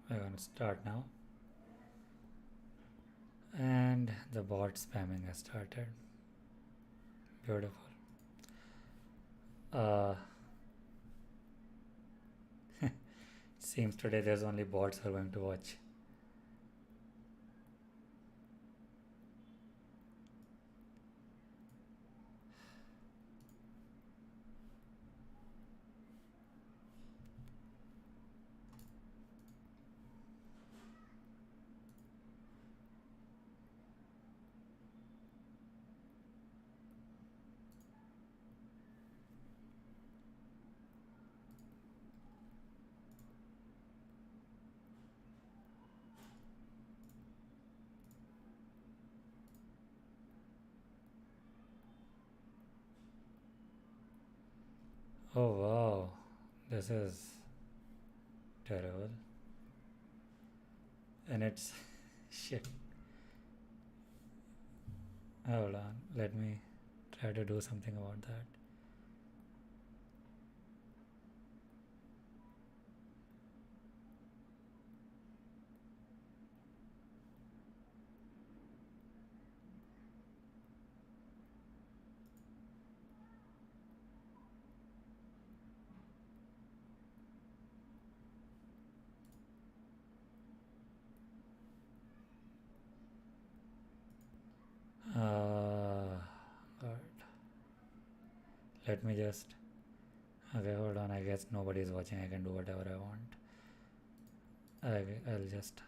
I'm gonna start now, and the bot spamming has started. Beautiful. uh, Seems today there's only bots who are going to watch. Oh wow, this is terrible. And it's shit. Hold on, let me try to do something about that. God. Let me just. Okay, hold on. I guess nobody's watching. I can do whatever I want. I'll just.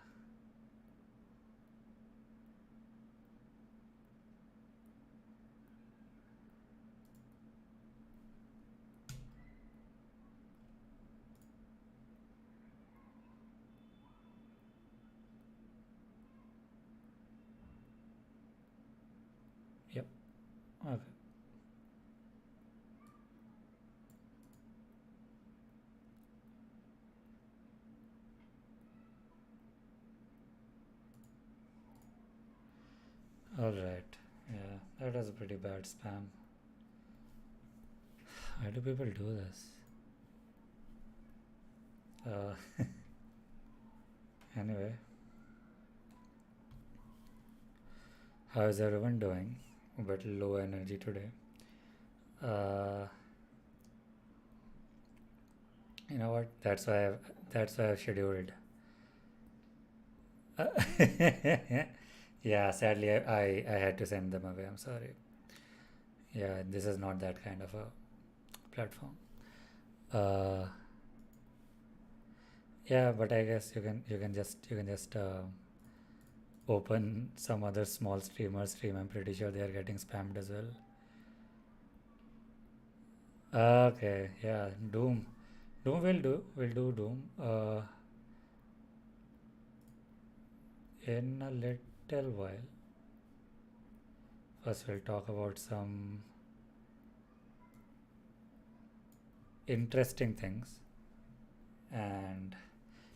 Yep. Okay. Alright. Yeah, that was a pretty bad spam. Why do people do this? Anyway, how is everyone doing? A bit low energy today. Uh, you know what? That's why I've scheduled. Yeah, sadly I had to send them away. I'm sorry. Yeah, this is not that kind of a platform. Uh, yeah, but I guess you can just open some other small streamers stream. I'm pretty sure they are getting spammed as well. Okay, yeah, Doom. Doom will do. We'll do Doom. In a little while. First, we'll talk about some interesting things. And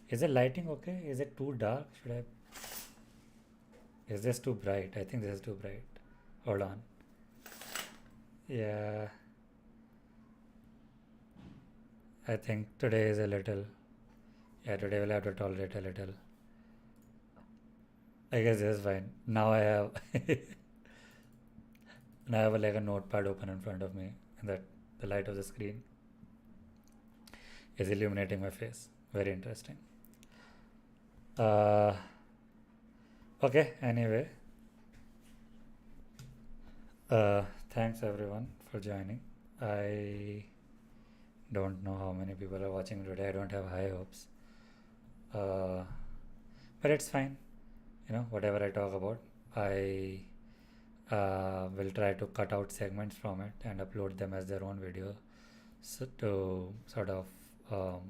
is the lighting okay? Is it too dark? Should I? Is this too bright? I think this is too bright. Hold on. Yeah, I think today is a little. Yeah, today we'll have to tolerate a little. I guess this is fine. Now I have. Now I have like a notepad open in front of me, and that the light of the screen is illuminating my face. Very interesting. Uh, okay. Anyway, thanks everyone for joining. I don't know how many people are watching today. I don't have high hopes. Uh, but it's fine. Whatever I talk about, I will try to cut out segments from it and upload them as their own video, so to sort of um,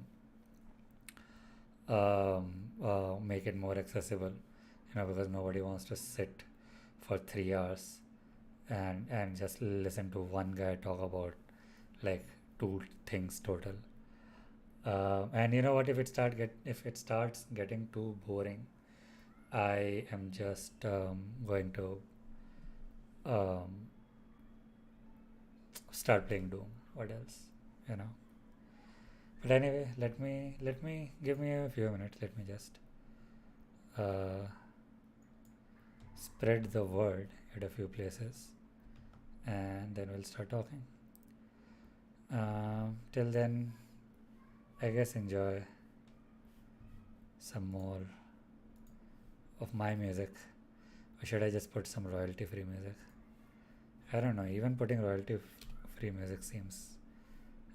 make it more accessible. Because nobody wants to sit for 3 hours and just listen to one guy talk about like two things total. And you know what? If it starts getting too boring, I am just going to um, start playing Doom. What else? You know. But anyway, let me give me a few minutes. Let me just uh, spread the word at a few places, and then we'll start talking. Till then, I guess enjoy some more of my music. Or should I just put some royalty free music? I don't know, even putting royalty free music seems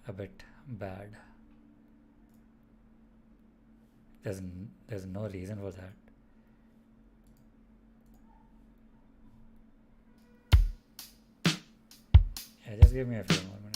a bit bad. There's no reason for that. Yeah, just give me a few more minutes.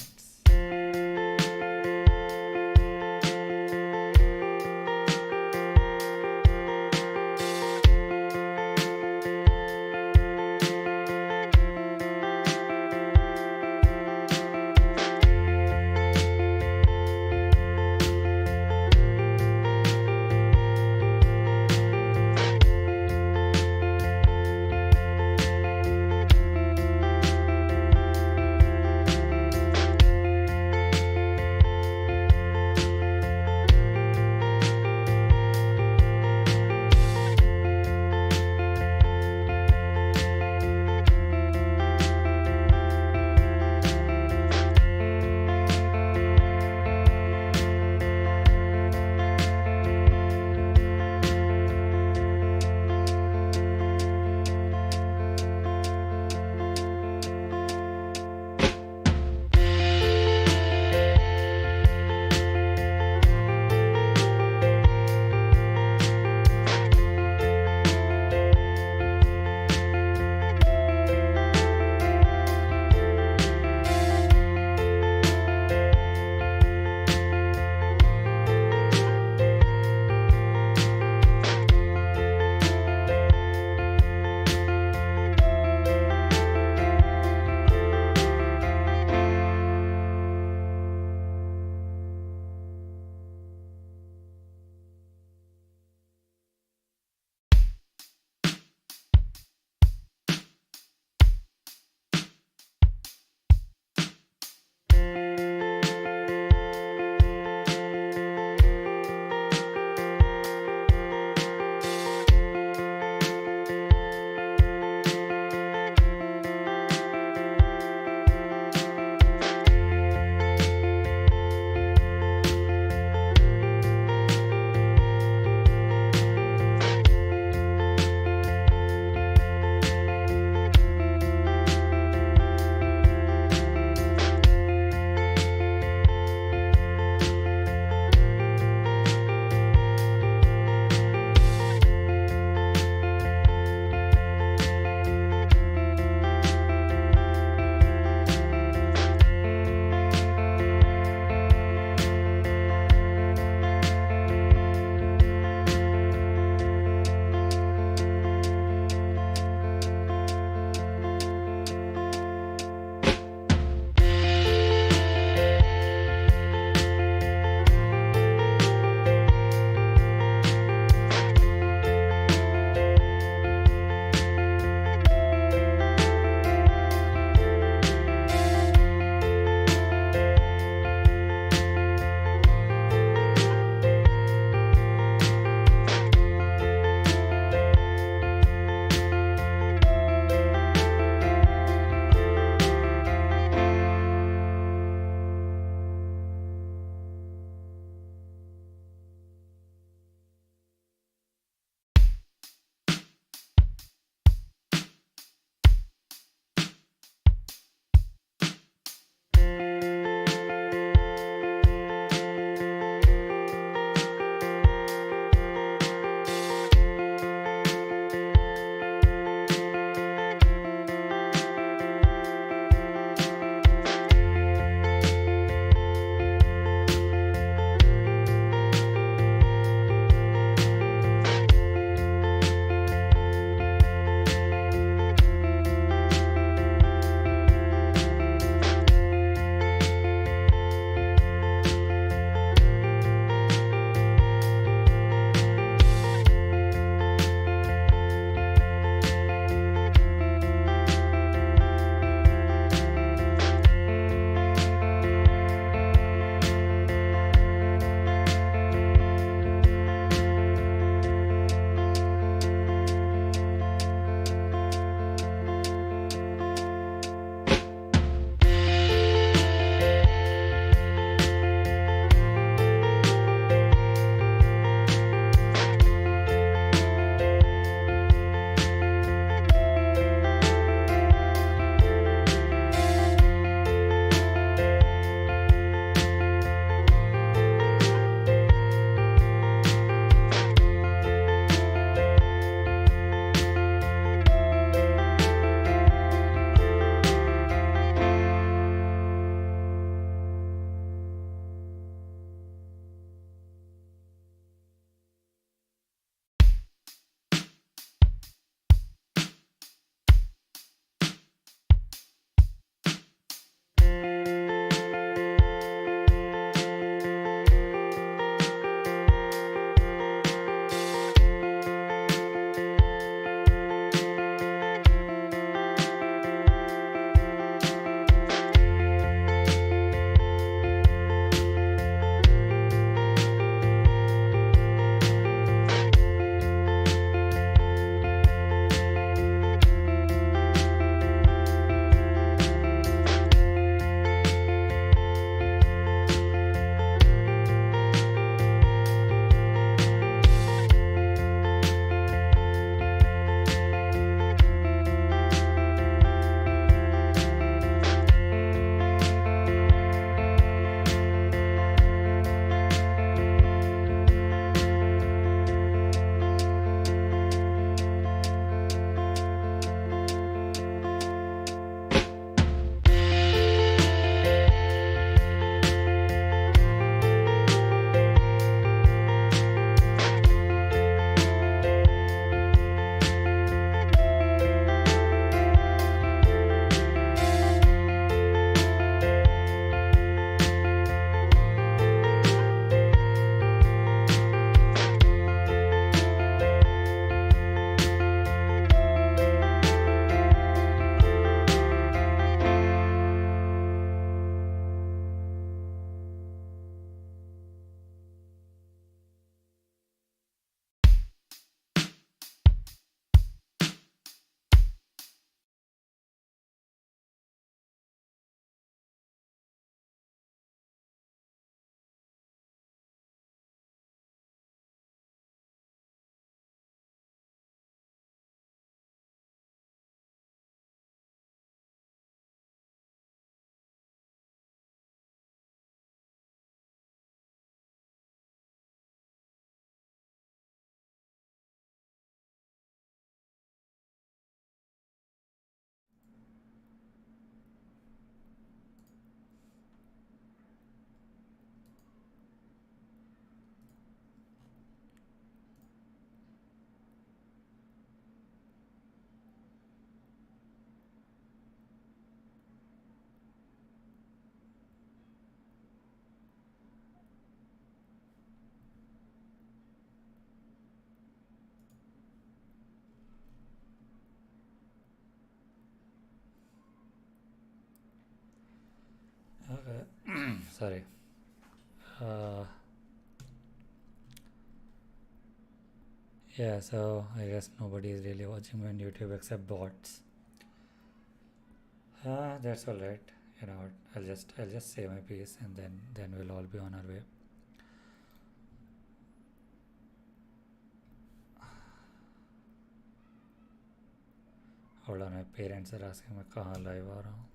Sorry. Uh, yeah, so I guess nobody is really watching me on YouTube except bots. That's all right. You know, what, I'll just say my piece, and then we'll all be on our way. Hold on, my parents are asking मैं कहाँ live आ रहा हूँ.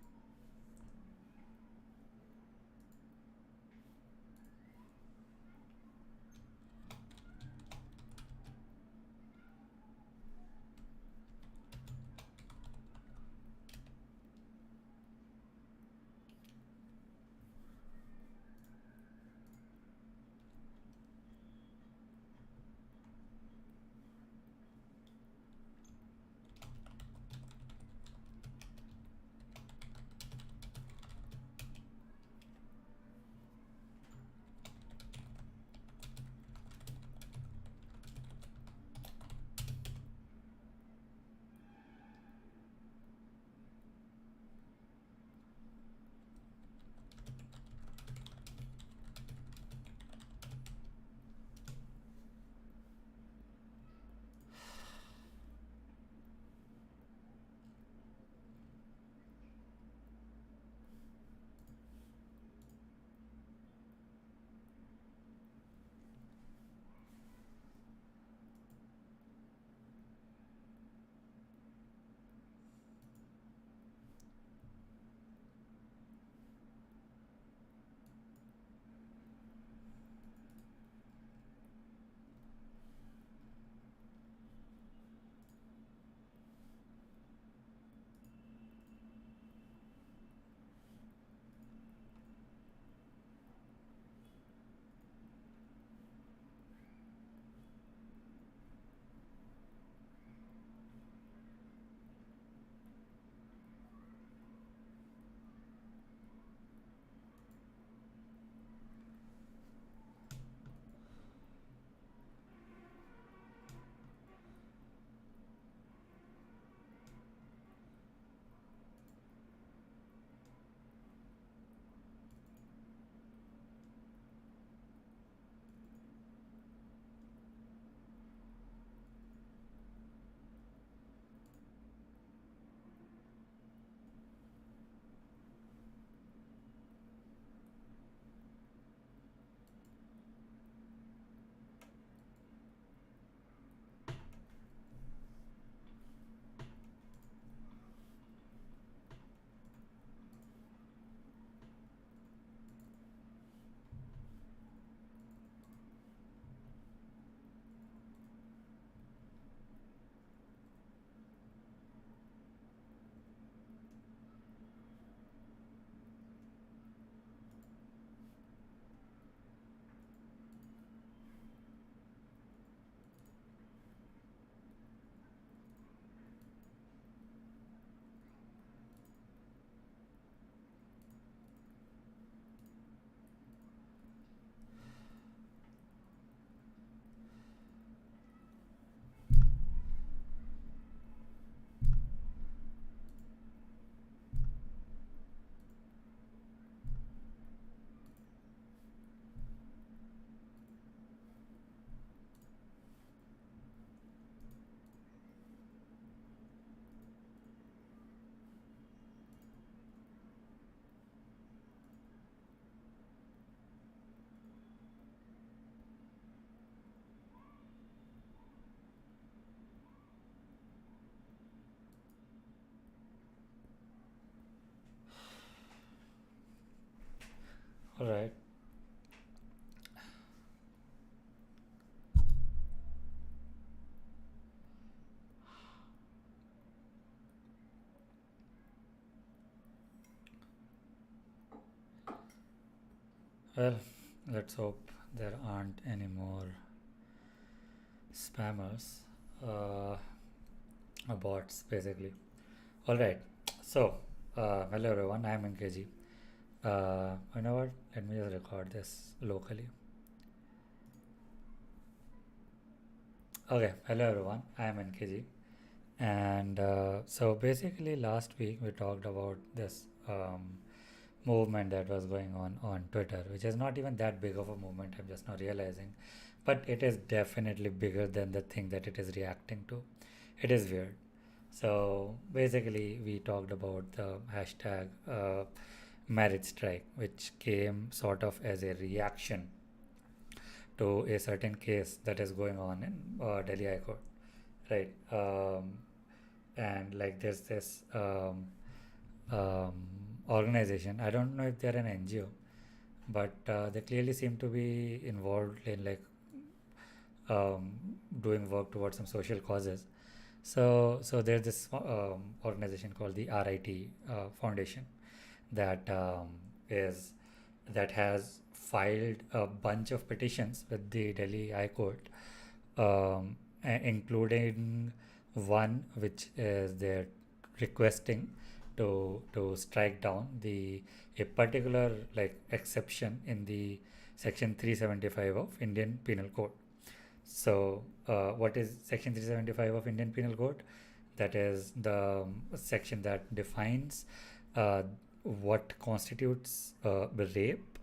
All right. Well, let's hope there aren't any more spammers, uh, or bots, basically. All right. So, hello everyone. I am NKG. You know what? Let me just record this locally. Okay. Hello everyone. I am NKG. And so basically, last week we talked about this movement that was going on Twitter, which is not even that big of a movement. I'm just now realizing, but it is definitely bigger than the thing that it is reacting to. It is weird. So basically, we talked about the hashtag marriage strike, which came sort of as a reaction to a certain case that is going on in Delhi High Court, right? And like there's this um, organization. I don't know if they're an NGO, but they clearly seem to be involved in like um, doing work towards some social causes. So there's this organization called the RIT Foundation that is that has filed a bunch of petitions with the Delhi High Court, including one which is they're requesting to strike down the a particular like exception in the section 375 of Indian Penal Code. So what is section 375 of Indian Penal Code? That is the section that defines uh, what constitutes rape,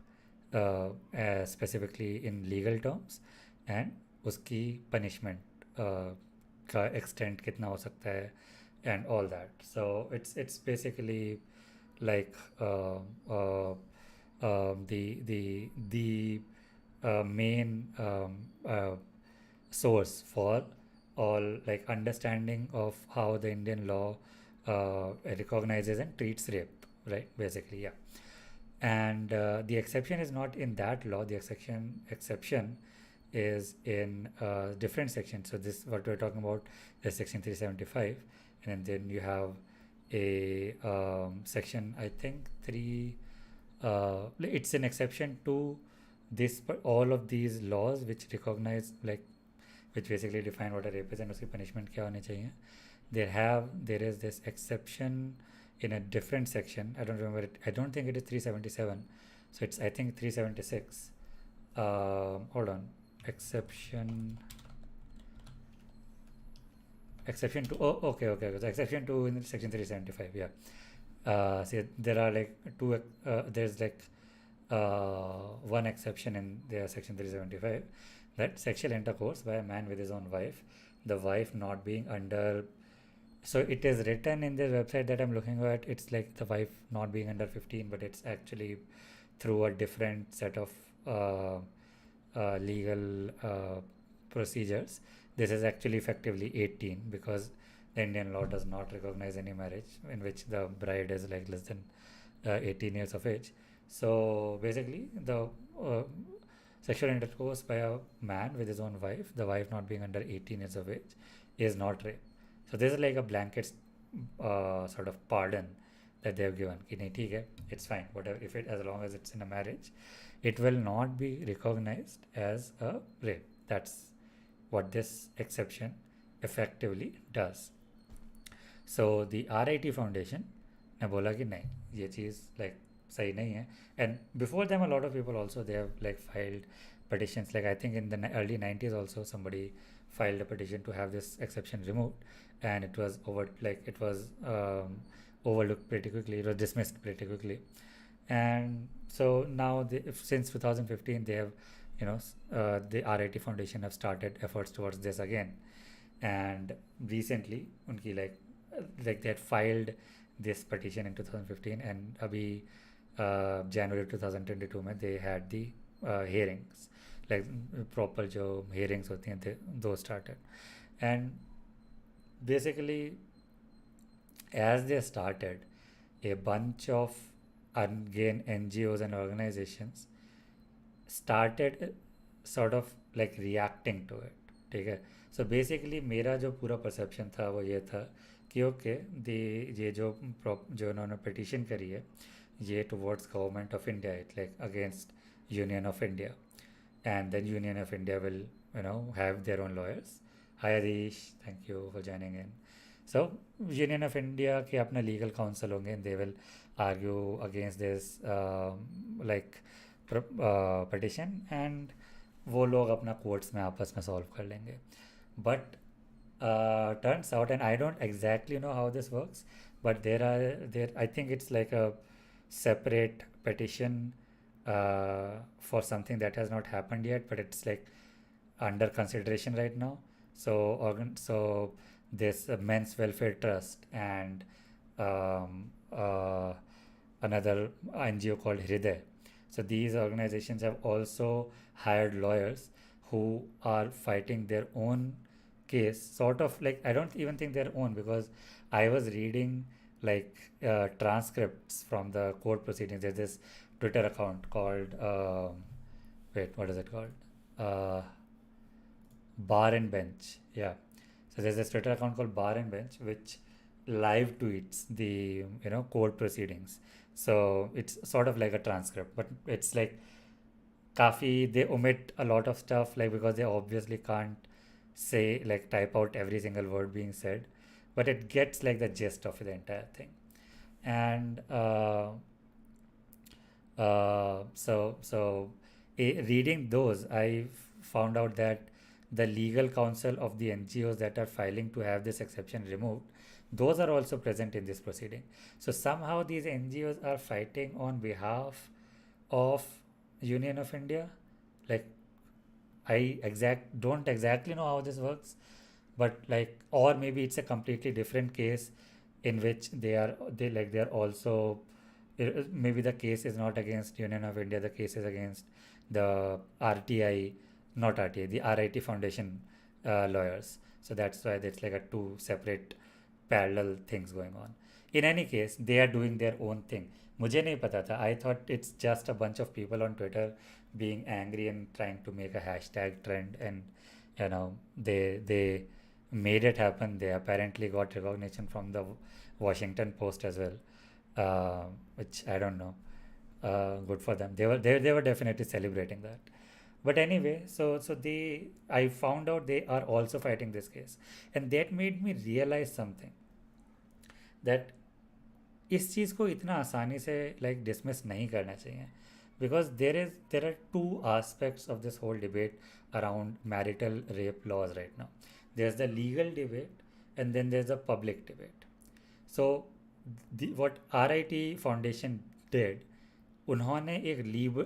specifically in legal terms, and उसकी punishment का extent कितना हो सकता है and all that. So it's basically like the main source for all like understanding of how the Indian law recognizes and treats rape, right? Basically, yeah. And the exception is not in that law. The exception is in different sections. So this what we're talking about is section 375, and then you have a section I think three. It's an exception to this, but all of these laws which recognize like which basically define what a rape is and उसकी punishment क्या होनी चाहिए. There is this exception in a different section. I don't remember it. I don't think it is 377. So it's I think 376. Hold on. Exception to okay. So exception to in section 375. Yeah. See, there are like two. There's like one exception in the section 375 that sexual intercourse by a man with his own wife, the wife not being under. So it is written in the website that I'm looking at. It's like the wife not being under 15, but it's actually through a different set of legal procedures. This is actually effectively 18 because the Indian law does not recognize any marriage in which the bride is like less than 18 years of age. So basically, the sexual intercourse by a man with his own wife, the wife not being under 18 years of age, is not rape. So this is like a blanket sort of pardon that they have given. कि नहीं ठीक है, it's fine. Whatever, if it as long as it's in a marriage, it will not be recognized as a rape. That's what this exception effectively does. So the RIT Foundation ने बोला कि नहीं ये चीज़ like सही नहीं है. And before them a lot of people also they have like filed petitions. Like I think in the early 90s also somebody filed a petition to have this exception removed, and it was overlooked pretty quickly. It was dismissed pretty quickly. And so now since 2015 they have the RIT Foundation have started efforts towards this again. And recently unki like they had filed this petition in 2015, and abhi January 2022 में they had the hearings, like proper जो hearings होती हैं those started. And basically as they started, a bunch of again NGOs and organizations started sort of like reacting to it. ठीक है. So basically मेरा जो पूरा perception था वो ये था कि ओके ये जो इन्होंने petition करी है ये towards government of India, it's like against Union of India, and then Union of India will have their own lawyers. Hi Harish, thank you for joining in. So Union of India के अपना legal counsel होंगे, and they will argue against this like petition, and वो लोग अपना courts में आपस में solve कर लेंगे. But turns out, and I don't exactly know how this works, but there I think it's like a separate petition for something that has not happened yet, but it's like under consideration right now. So this Men's Welfare Trust and another NGO called Hriday. So these organizations have also hired lawyers who are fighting their own case, sort of like, I don't even think their own, because I was reading like transcripts from the court proceedings. There's this Twitter account called wait, what is it called? Uh, Bar and Bench. Yeah. So there's this Twitter account called Bar and Bench, which live tweets the court proceedings. So it's sort of like a transcript, but it's like kafi, they omit a lot of stuff, like because they obviously can't say, like, type out every single word being said, but it gets like the gist of the entire thing. And reading those, I found out that the legal counsel of the NGOs that are filing to have this exception removed, those are also present in this proceeding. So somehow these NGOs are fighting on behalf of Union of India. Like, I don't exactly know how this works, but like, or maybe it's a completely different case in which they're also, maybe the case is not against Union of India, the case is against the RTI, not RTI, the RIT Foundation lawyers. So that's why it's like a two separate parallel things going on. In any case, they are doing their own thing. मुझे नहीं पता था. I thought it's just a bunch of people on Twitter being angry and trying to make a hashtag trend, and they made it happen. They apparently got recognition from the Washington Post as well, which I don't know. Good for them. They were definitely celebrating that. But anyway, so they, I found out they are also fighting this case, and that made me realize something, that इस चीज़ को इतना आसानी से like dismiss नहीं करना चाहिए, because there are two aspects of this whole debate around marital rape laws right now. There is the legal debate and then there is the public debate. So what RIT foundation did, उन्होंने एक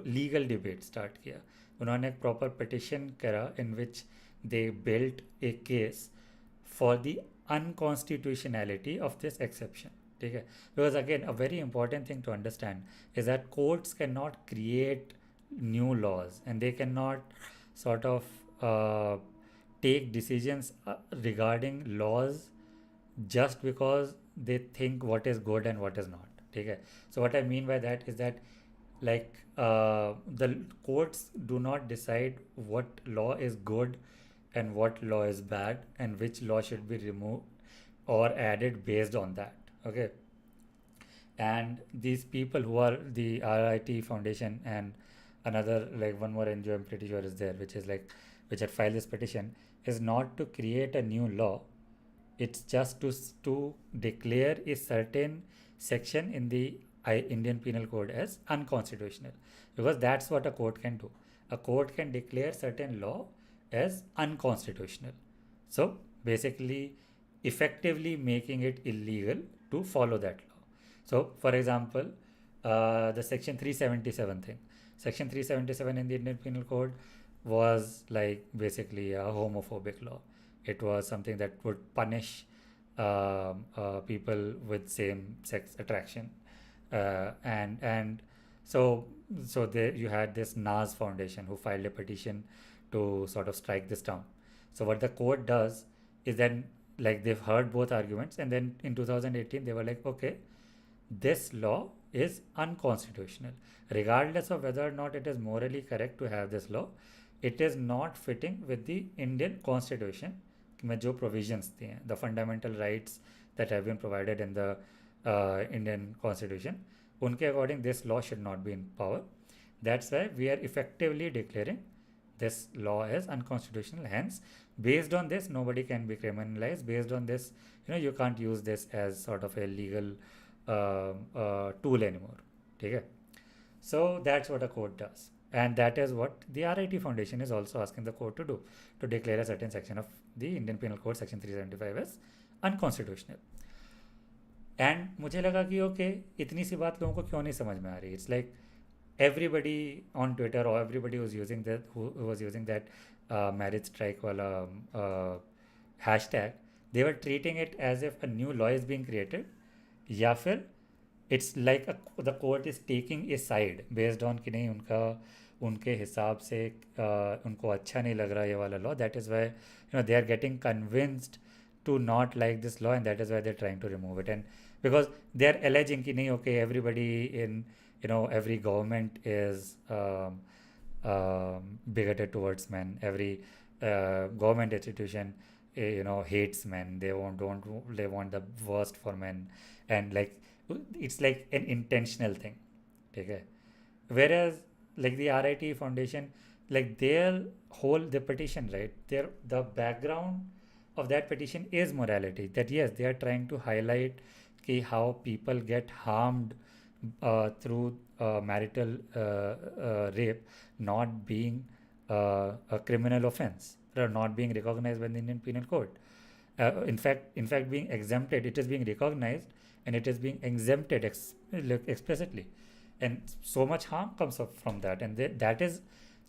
legal debate start किया. उन्होंने एक proper petition करा in which they built a case for the unconstitutionality of this exception. ठीक है, because again a very important thing to understand is that courts can not create new laws, and they cannot sort of take decisions regarding laws just because they think what is good and what is not. Okay, so what I mean by that is that, like, the courts do not decide what law is good and what law is bad and which law should be removed or added based on that. Okay, and these people who are the RIT Foundation and another, like, one more NGO I'm pretty sure is there, which is like, which had filed this petition, is not to create a new law. It's just to declare a certain section in the Indian Penal Code as unconstitutional, because that's what a court can do. A court can declare certain law as unconstitutional. So basically, effectively making it illegal to follow that law. So, for example, the Section 377 thing. Section 377 in the Indian Penal Code was like basically a homophobic law. It was something that would punish people with same-sex attraction, and so there you had this NAS Foundation who filed a petition to sort of strike this down. So what the court does is then, like, they've heard both arguments, and then in 2018 they were like, okay, this law is unconstitutional, regardless of whether or not it is morally correct to have this law. It is not fitting with the Indian Constitution में जो provisions दी हैं, the fundamental rights that have been provided in the Indian Constitution, उनके according this law should not be in power. That's why we are effectively declaring this law as unconstitutional. Hence, based on this, nobody can be criminalized. Based on this, you can't use this as sort of a legal tool anymore. Okay? So that's what a court does. And that is what the RIT Foundation is also asking the court to do, to declare a certain section of the Indian Penal Code, Section 375, as unconstitutional. And मुझे लगा कि okay इतनी सी बात लोगों को क्यों नहीं समझ में आ रही. It's like everybody on Twitter or everybody was using that who was using that marriage strike wala hashtag. They were treating it as if a new law is being created, या फिर it's like the court is taking a side based on कि नहीं उनका उनके हिसाब से उनको अच्छा नहीं लग रहा ये वाला law. That is why they are getting convinced to not like this law, and that is why they're trying to remove it. And because they're alleging ki nahi, okay, everybody in every government is bigoted towards men, every government institution hates men, they want the worst for men, and like it's like an intentional thing. Okay. Whereas like the RIT Foundation, like their whole the petition, right, their the background of that petition is morality, that yes they are trying to highlight ki how people get harmed through marital rape not being a criminal offense or not being recognized by the Indian Penal Code. In fact being exempted, it is being recognized and it is being exempted explicitly, and so much harm comes up from that, and that is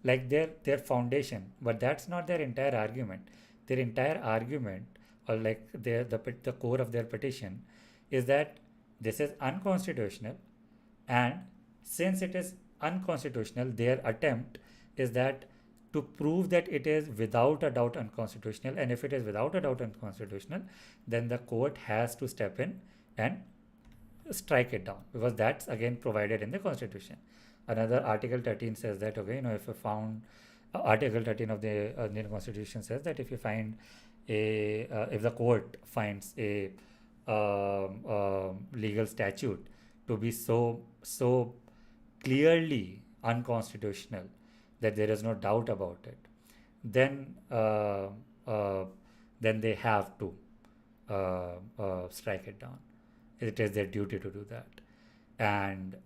like their foundation. But that's not their entire argument. Their entire argument, or like the core of their petition, is that this is unconstitutional, and since it is unconstitutional, their attempt is that to prove that it is without a doubt unconstitutional, and if it is without a doubt unconstitutional, then the court has to step in and strike it down, because that's again provided in the constitution. Another article 13 says that, okay, if you found article 13 of the Indian constitution says that if you find if the court finds a legal statute to be so clearly unconstitutional that there is no doubt about it, then uh, then they have to strike it down. It is their duty to do that. And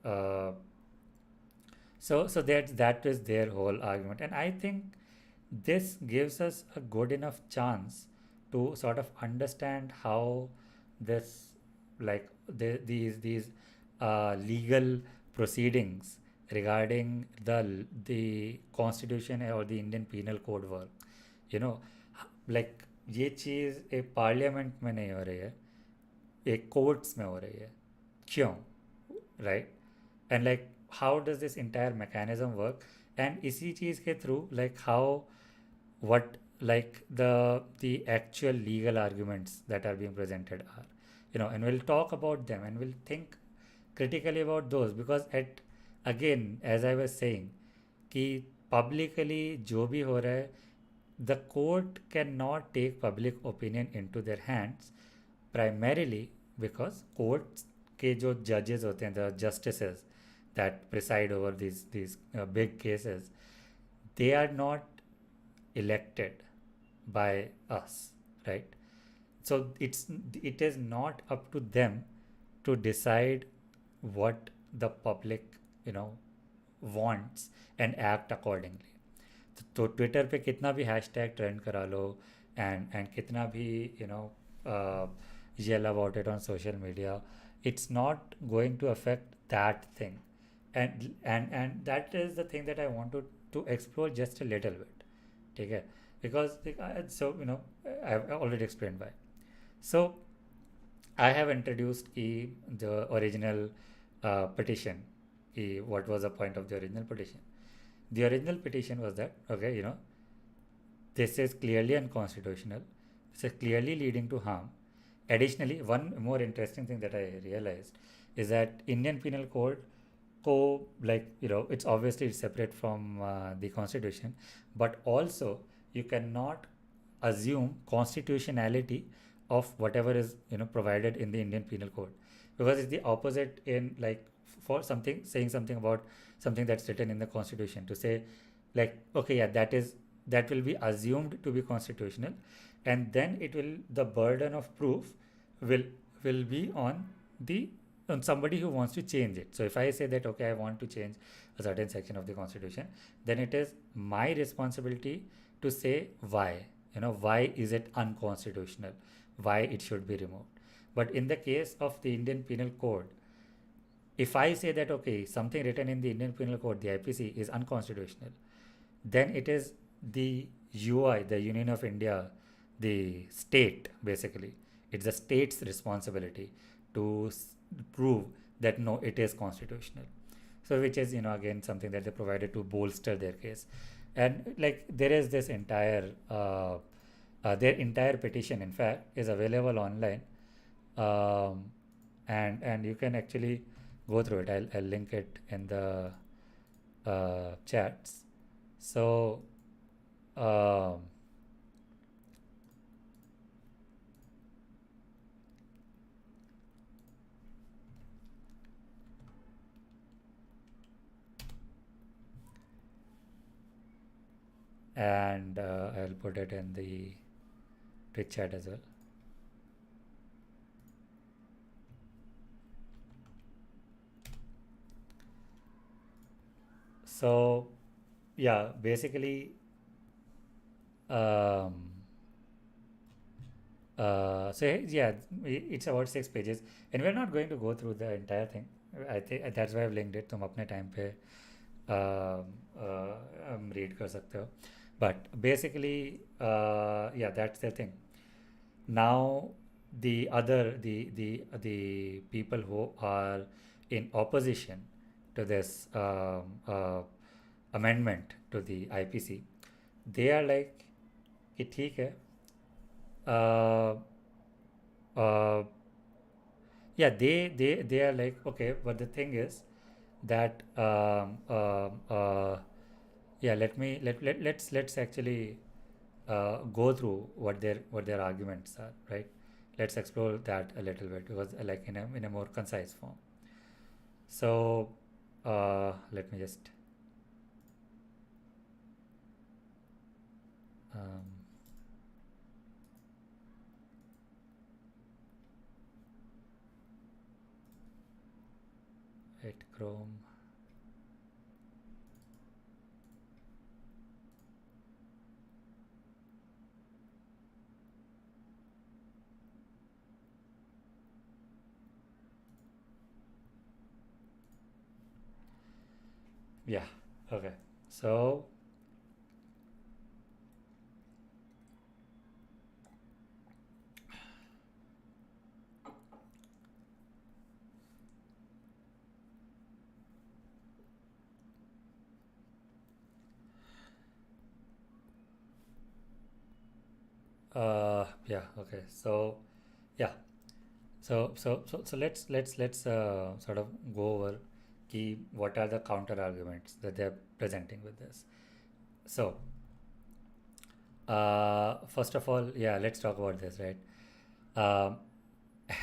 so that is their whole argument, and I think this gives us a good enough chance to sort of understand how this like these legal proceedings regarding the constitution or the Indian penal code work. you know like ये चीज़ एक parliament में नहीं हो रही है, एक courts में हो रही है. क्यों? Right. And like how does this entire mechanism work, and इसी चीज़ के through like how what like the actual legal arguments that are being presented are, and we'll talk about them and we'll think critically about those, because at again as I was saying कि publicly जो भी हो रहा है, the court cannot take public opinion into their hands, primarily because courts के जो judges होते हैं, the justices that preside over these big cases, they are not elected by us, right? So it is not up to them to decide what the public wants and act accordingly. तो Twitter पे कितना भी hashtag trend करा लो and कितना भी yell about it on social media, it's not going to affect that thing. And that is the thing that I want to explore just a little bit. ठीक है, because so I've already explained why. So I have introduced the original petition, what was the point of the original petition. The original petition was that, okay, this is clearly unconstitutional, this is clearly leading to harm. Additionally, one more interesting thing that I realized is that Indian Penal Code it's obviously separate from the constitution, but also you cannot assume constitutionality of whatever is provided in the Indian Penal Code, because it's the opposite in like for something saying something about something that's written in the constitution, to say like, okay, yeah, that will be assumed to be constitutional, and then the burden of proof will be on somebody who wants to change it. So if I say that, okay, I want to change a certain section of the constitution, then it is my responsibility to say why. Why is it unconstitutional, why it should be removed. But in the case of the Indian Penal Code, if I say that okay, something written in the Indian Penal Code, the IPC, is unconstitutional, then it is the UI, the Union of India, the state basically. It's the state's responsibility to prove that no, it is constitutional. So, which is again something that they provided to bolster their case, and like there is this entire their entire petition, in fact, is available online, um, and you can actually go through it. I'll link it in the chats. So um, and I'll put it in the Twitch chat as well. So yeah, basically, um, so yeah, it's about 6 pages, and we're not going to go through the entire thing. I think that's why I've linked it. तुम अपने time पे read कर सकते हो. But basically, yeah, that's the thing. Now, the people who are in opposition to this amendment to the IPC, they are like कि ठीक है. uh, uh, yeah, they are like okay, but the thing is that yeah, let's actually go through what their arguments are, right? Let's explore that a little bit, because like in a more concise form. So let me just um, hit Chrome. Yeah, okay. So yeah, okay. So yeah, so let's sort of go over key what are the counter arguments that they're presenting with this. So first of all, yeah, let's talk about this, right? um,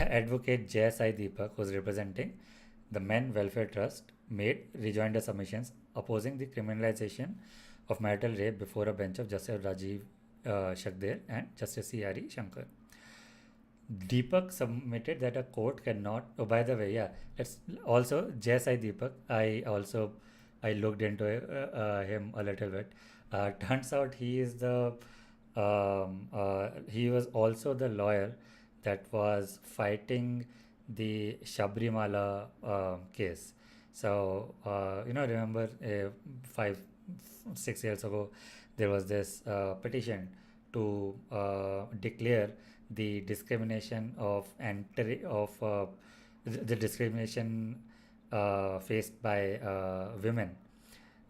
Advocate JSI Deepak, who's representing the Men Welfare Trust, made rejoinder submissions opposing the criminalization of marital rape before a bench of Justice Rajiv Shakder and Justice C.R.E. Shankar. Deepak submitted that a court cannot. Oh, by the way, yeah, it's also JSI Deepak. I looked into him a little bit. Turns out he was also the lawyer that was fighting the Shabrimala case. So remember 5 6 years ago, there was this petition to declare the discrimination of the discrimination faced by women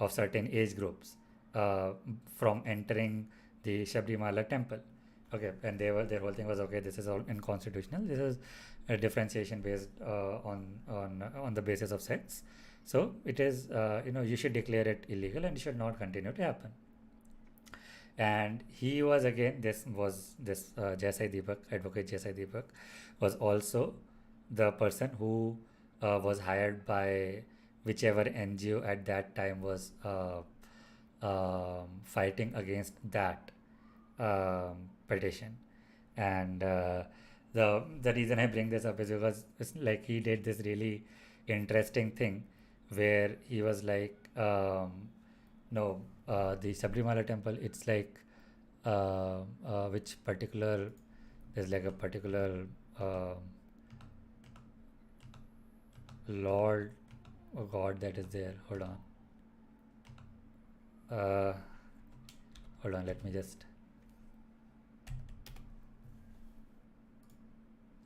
of certain age groups uh, from entering the Shabrimala temple. Okay, and their whole thing was okay. This is all unconstitutional. This is a differentiation based on the basis of sex. So it is you should declare it illegal and it should not continue to happen. And he was again this Jasai Deepak, advocate Jasai Deepak, was also the person who was hired by whichever NGO at that time was fighting against that petition. And the reason I bring this up is because it's like he did this really interesting thing where he was like no, the Sabrimala temple, it's like which particular, there's like a particular Lord God that is there. Hold on. Uh, Hold on. Let me just.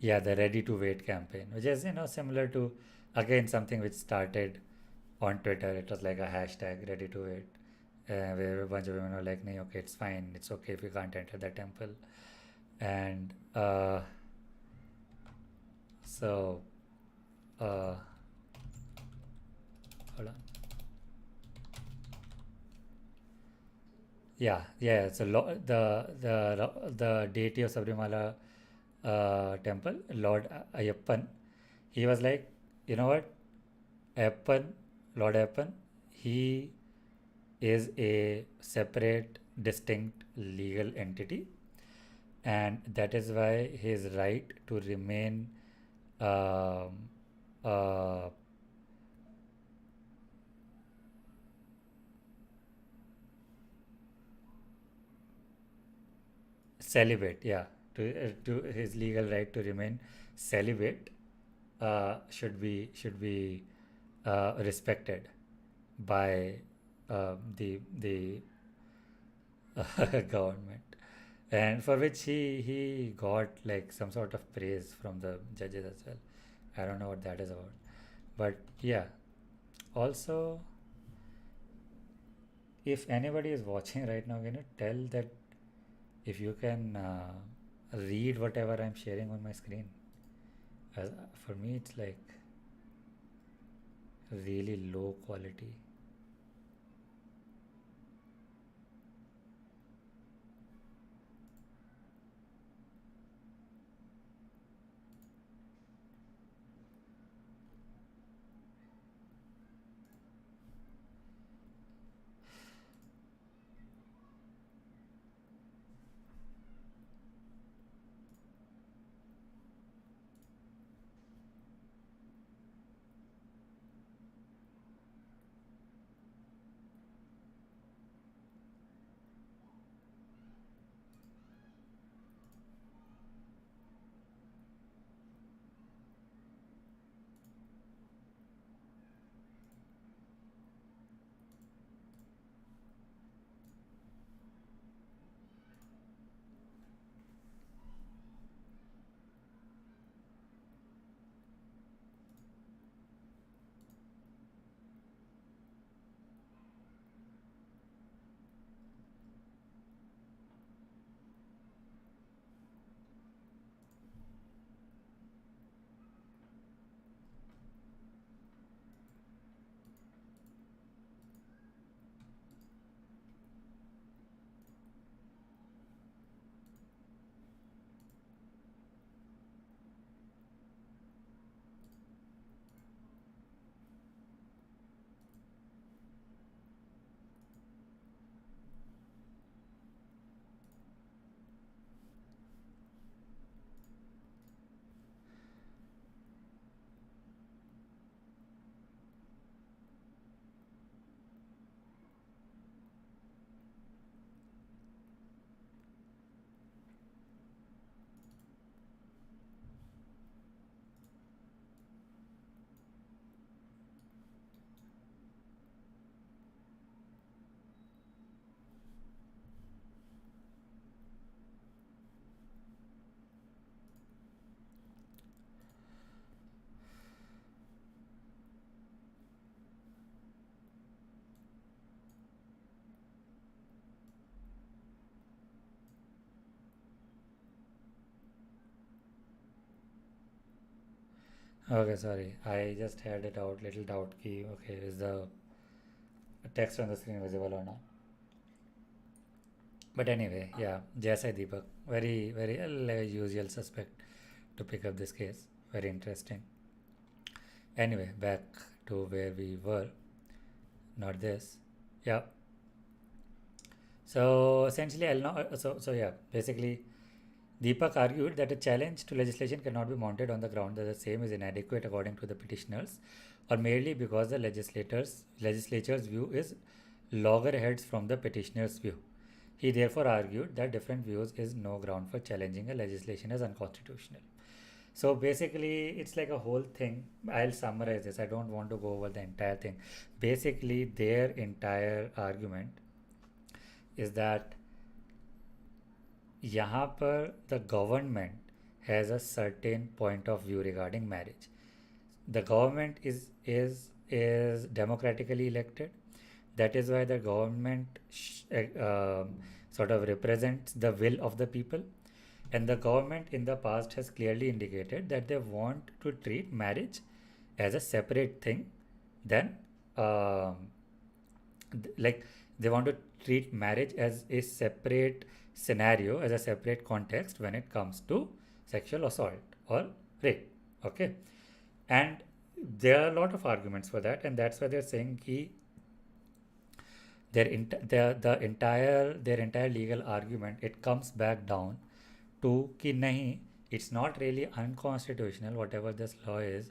Yeah, the Ready to Wait campaign, which is similar to again something which started on Twitter. It was like a hashtag Ready to Wait, where a bunch of women were like, "No, okay, it's fine. It's okay if you can't enter the temple." And so, uh, hold on. Yeah, yeah. So the deity of Sabrimala temple, Lord Ayyappan, he was like, you know what, Ayyappan, Lord Ayyappan, he is a separate, distinct legal entity, and that is why his right to remain um, uh, celibate, yeah, to his legal right to remain celibate should be respected by the government, and for which he got like some sort of praise from the judges as well. I don't know what that is about, but yeah. Also, if anybody is watching right now, can you tell that if you can read whatever I'm sharing on my screen? For me, it's like really low quality. Okay, sorry. I just had it out. Little doubt key. Okay, is the text on the screen visible or not? But anyway, yeah. Jaisai Deepak. Very, very usual suspect to pick up this case. Very interesting. Anyway, back to where we were. Not this. Yeah. So essentially, I'll not. So yeah. Basically, Deepak argued that a challenge to legislation cannot be mounted on the ground that the same is inadequate according to the petitioners, or merely because the legislature's view is loggerheads from the petitioner's view. He therefore argued that different views is no ground for challenging a legislation as unconstitutional. So basically it's like a whole thing. I'll summarize this, I don't want to go over the entire thing. Basically their entire argument is that यहाँ पर the government has a certain point of view regarding marriage. The government is democratically elected. That is why the government sort of represents the will of the people. And the government in the past has clearly indicated that they want to treat marriage as a separate thing than um, like they want to treat marriage as a separate scenario, as a separate context when it comes to sexual assault or rape. Okay. And there are a lot of arguments for that, and that's why they're saying ki their entire legal argument, it comes back down to कि नहीं, it's not really unconstitutional, whatever this law is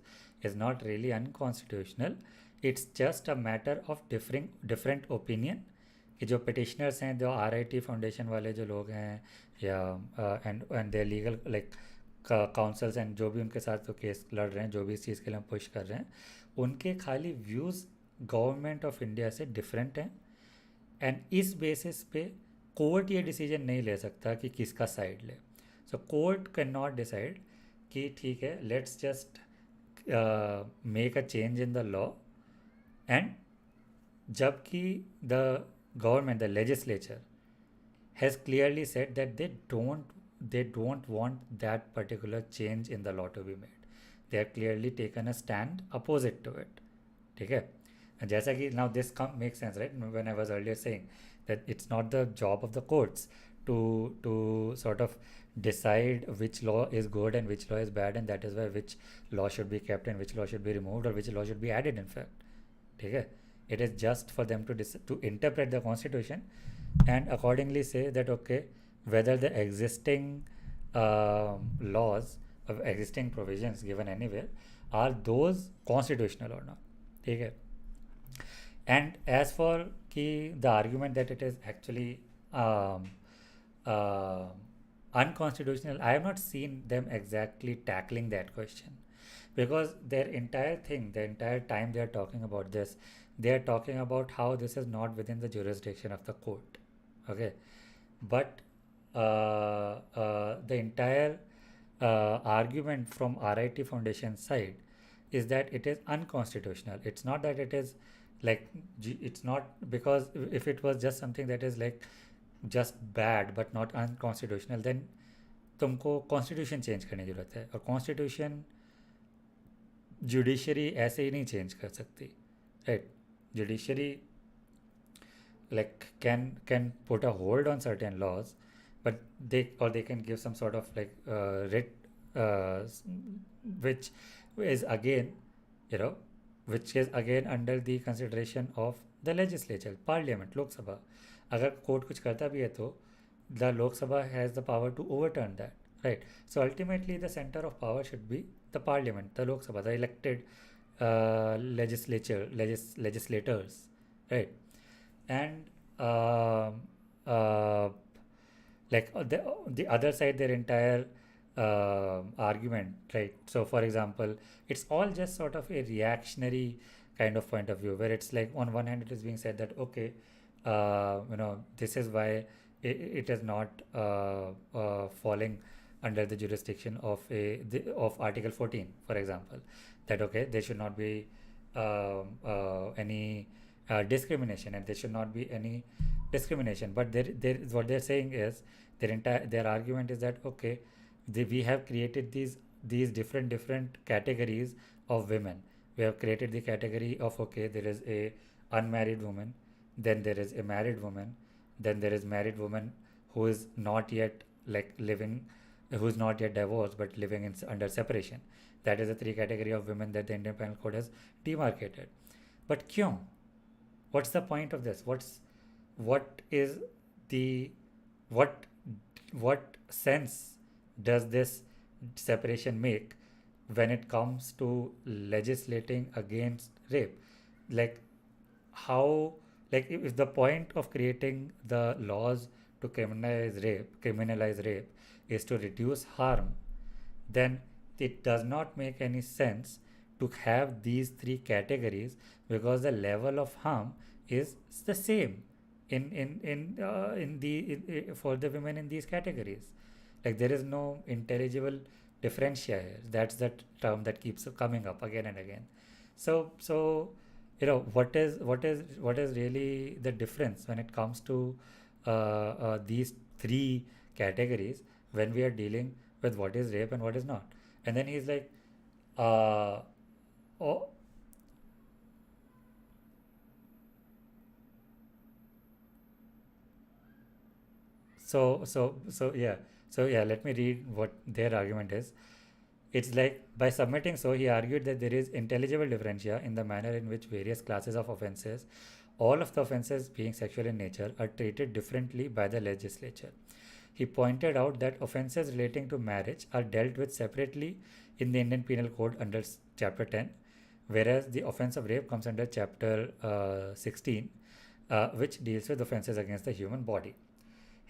not really unconstitutional. It's just a matter of different opinion कि जो petitioners हैं, जो RIT foundation वाले जो लोग हैं, या and their legal like councils and जो भी उनके साथ तो केस लड़ रहे हैं, जो भी इस चीज़ के लिए हम पुश कर रहे हैं, उनके खाली व्यूज़ गवर्नमेंट ऑफ इंडिया से डिफरेंट हैं. एंड इस बेसिस पे कोर्ट ये डिसीजन नहीं ले सकता कि किसका साइड ले. So court can not decide कि ठीक है, let's just make a change in the law. And जबकि the government, the legislature has clearly said that they don't want that particular change in the law to be made. They have clearly taken a stand opposite to it. ठीक है. जैसा कि now this makes sense, right? When I was earlier saying that it's not the job of the courts to sort of decide which law is good and which law is bad, and that is why which law should be kept and which law should be removed or which law should be added, in fact. ठीक है. It is just for them to interpret the constitution and accordingly say that okay, whether the existing laws of existing provisions given anywhere are those constitutional or not. ठीक है. And as for the argument that it is actually uh, unconstitutional, I have not seen them exactly tackling that question, because their entire thing, the entire time they are talking about this, they are talking about how this is not within the jurisdiction of the court. Okay. But the entire argument from RIT Foundation side is that it is unconstitutional. It's not that it is like, it's not, because if it was just something that is like just bad but not unconstitutional, then तुमको constitution change करने की ज़रूरत है. और constitution judiciary ऐसे ही नहीं change कर सकती, right. Judiciary like can put a hold on certain laws, but they can give some sort of like writ, which is again, which is again under the consideration of the legislature, parliament, Lok Sabha. अगर court कुछ करता भी है तो the Lok Sabha has the power to overturn that, right? So ultimately the center of power should be the parliament, the Lok Sabha, the elected legislators, right? And the other side, their entire argument, right? So for example, it's all just sort of a reactionary kind of point of view, where it's like on one hand it is being said that okay, this is why it is not falling under the jurisdiction of of Article 14, for example, that okay, there should not be any discrimination, and there should not be any discrimination. But there what they're saying is their argument is that okay, we have created these different categories of women. We have created the category of okay, there is a unmarried woman, then there is a married woman, then there is married woman who is not yet like living, who is not yet divorced but living under separation. That is the three category of women that the Indian Penal Code has demarcated. But kyun? What's the point of this? What is the what sense does this separation make when it comes to legislating against rape? Like how, like if the point of creating the laws to criminalize rape is to reduce harm, then it does not make any sense to have these three categories, because the level of harm is the same for the women in these categories. Like there is no intelligible differentia here. That's the term that keeps coming up again and again. So what is really the difference when it comes to these three categories when we are dealing with what is rape and what is not? And then he's like, uh, oh, so yeah, let me read what their argument is. It's like, by submitting so, he argued that there is intelligible differentia in the manner in which various classes of offences, all of the offences being sexual in nature, are treated differently by the legislature. He pointed out that offences relating to marriage are dealt with separately in the Indian Penal Code under Chapter 10, whereas the offence of rape comes under Chapter 16, which deals with offences against the human body.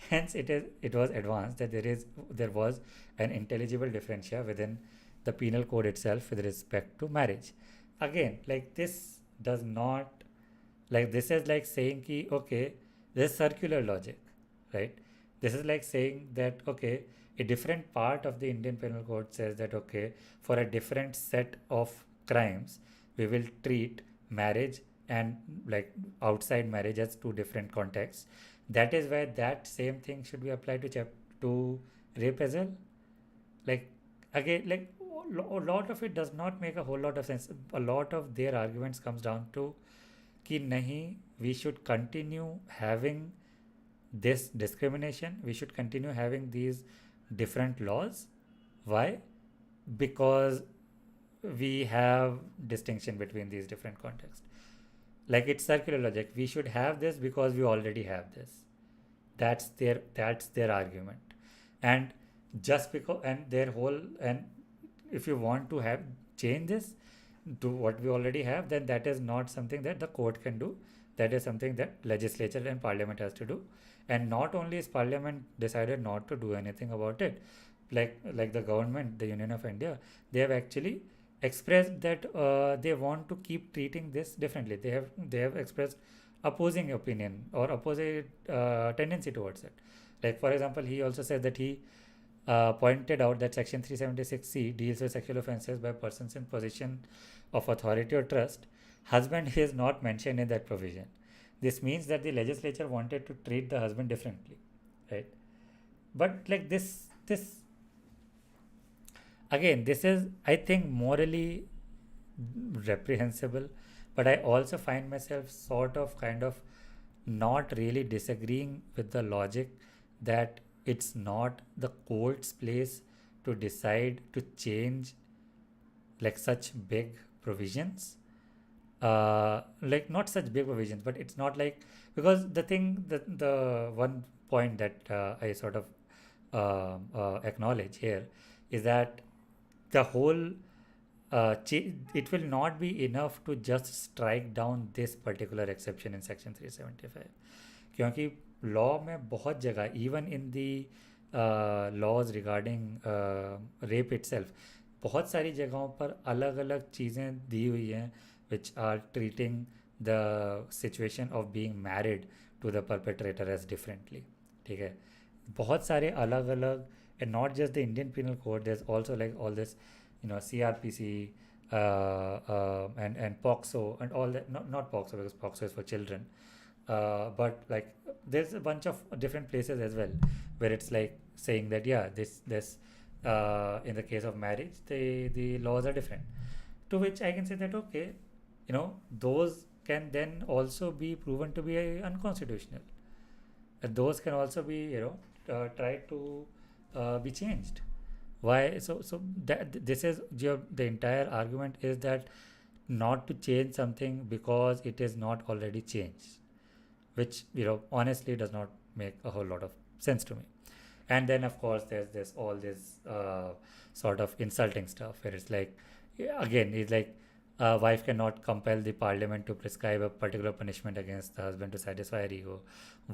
Hence, it was advanced that there was an intelligible differentia within the penal code itself with respect to marriage. Again, like this does not, like this is like saying ki okay, this is circular logic, right? This is like saying that okay, a different part of the Indian Penal Code says that okay, for a different set of crimes, we will treat marriage and like outside marriage as two different contexts. That is why that same thing should be applied to rape as well. Like again, like a lot of it does not make a whole lot of sense. A lot of their arguments comes down to कि नहीं, we should continue having this discrimination, we should continue having these different laws. Why? Because we have distinction between these different contexts. Like it's circular logic, we should have this because we already have this. That's their argument. And just because, and their whole, and if you want to have change this to what we already have, then that is not something that the court can do. That is something that legislature and parliament has to do. And not only is parliament decided not to do anything about it, like the government, the Union of India, they have actually expressed that they want to keep treating this differently. They have expressed opposing opinion or opposite tendency towards it. Like for example, he also said that he pointed out that Section 376C deals with sexual offences by persons in position of authority or trust. Husband is not mentioned in that provision. This means that the legislature wanted to treat the husband differently, right? But like this again, this is, I think, morally reprehensible, but I also find myself sort of kind of not really disagreeing with the logic that it's not the court's place to decide to change like such big provisions. Like not such big provisions, but it's not like, because the thing that the one point that I sort of acknowledge here is that the whole it will not be enough to just strike down this particular exception in section 375, क्योंकि law में बहुत जगह, even in the laws regarding rape itself, बहुत सारी जगहों पर अलग अलग चीज़ें दी हुई हैं which are treating the situation of being married to the perpetrator as differently. ठीक है, बहुत सारे अलग अलग, and not just the Indian Penal Code, there's also like all this, CRPC and POXO and all that. Not POXO, because POXO is for children, but like there's a bunch of different places as well where it's like saying that yeah, this in the case of marriage, the laws are different. To which I can say that okay, those can then also be proven to be unconstitutional. Those can also be tried to be changed. Why? So that this is the entire argument is that not to change something because it is not already changed, which honestly does not make a whole lot of sense to me. And then of course there's this sort of insulting stuff where it's like, again, it's like a wife cannot compel the parliament to prescribe a particular punishment against the husband to satisfy her ego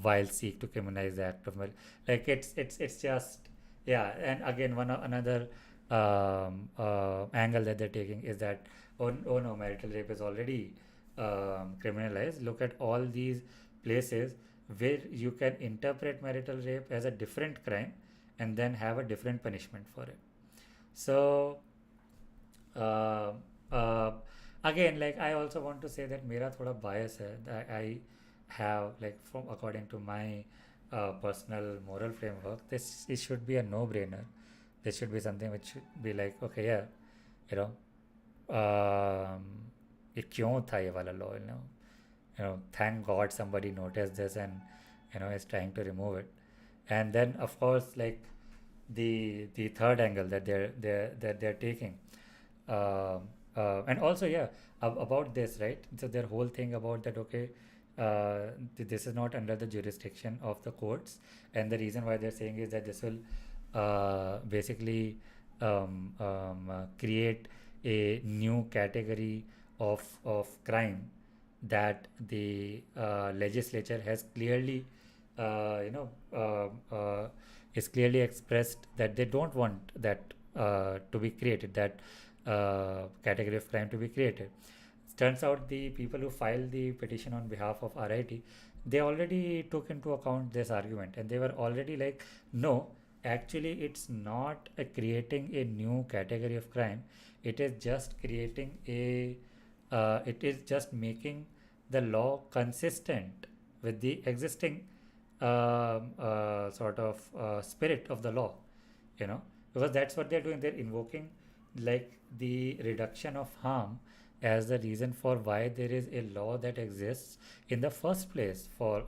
while seek to criminalize the act of marriage. Like it's just, yeah. And again, another angle that they're taking is that, oh no, marital rape is already criminalized. Look at all these places where you can interpret marital rape as a different crime and then have a different punishment for it. So uh, uh, again, like I also want to say that मेरा थोड़ा bias है. I have, like, from according to my personal moral framework, this it should be a no-brainer. This should be something which should be like, okay, yeah, you know, um, ये क्यों था ये वाला law, thank God somebody noticed this and is trying to remove it. And then of course, like, the third angle that they're taking, and also, yeah, about this, right? So their whole thing about that, okay, this is not under the jurisdiction of the courts, and the reason why they're saying is that this will basically create a new category of crime that the legislature has clearly, you know, is clearly expressed that they don't want that to be created, that category of crime to be created. Turns out the people who filed the petition on behalf of RIT, they already took into account this argument, and they were already like, no, actually it's not creating a new category of crime. It is just creating a it is just making the law consistent with the existing sort of spirit of the law, you know, because that's what they're doing. They're invoking, like, the reduction of harm as the reason for why there is a law that exists in the first place for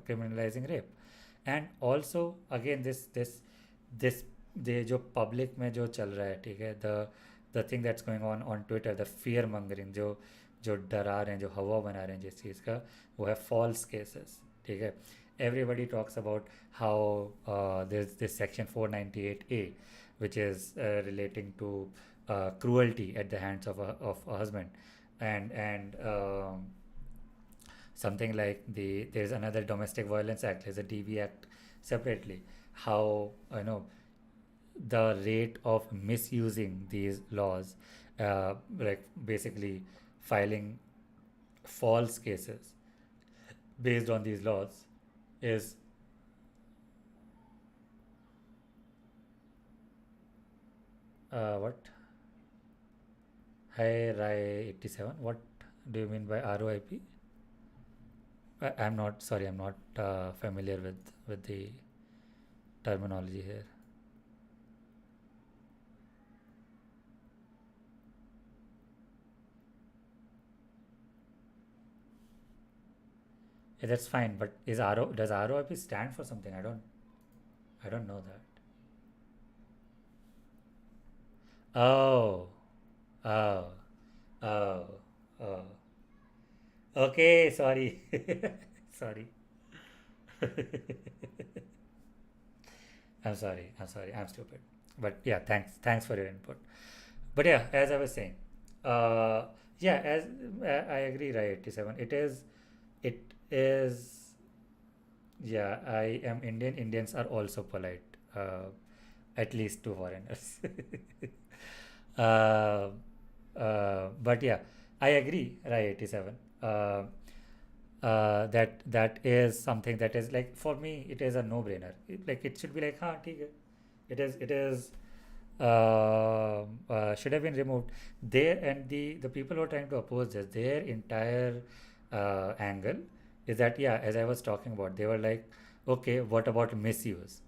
criminalizing rape. And also, again, this the जो public में जो चल रहा है, ठीक है, the thing that's going on Twitter, the fear mongering, जो डरा रहे हैं, जो हवा बना रहे हैं जिस चीज़ का, वो है false cases, ठीक है. Everybody talks about how there's this section 498A, which is relating to cruelty at the hands of a husband, and something like there's another domestic violence act, there's a DV act separately. How, the rate of misusing these laws, like basically filing false cases based on these laws, is what? Hi Rai 87. What do you mean by ROIP? I'm not, sorry, I'm not familiar with the terminology here. Yeah, that's fine, but does ROIP stand for something? I don't know that. Oh, oh, oh, oh. Okay, sorry. Sorry. I'm sorry. I'm stupid. But yeah, thanks for your input. But yeah, as I was saying, uh, yeah, as I agree, right? 87. It is. Yeah, I am Indian. Indians are also polite, at least to foreigners. uh, but yeah, I agree, right? 87. That is something that is, like, for me it is a no-brainer. Like, it should be like, हाँ ठीक है, it is should have been removed there. And the people who are trying to oppose this, their entire angle is that, yeah, as I was talking about, they were like, okay, what about misuse?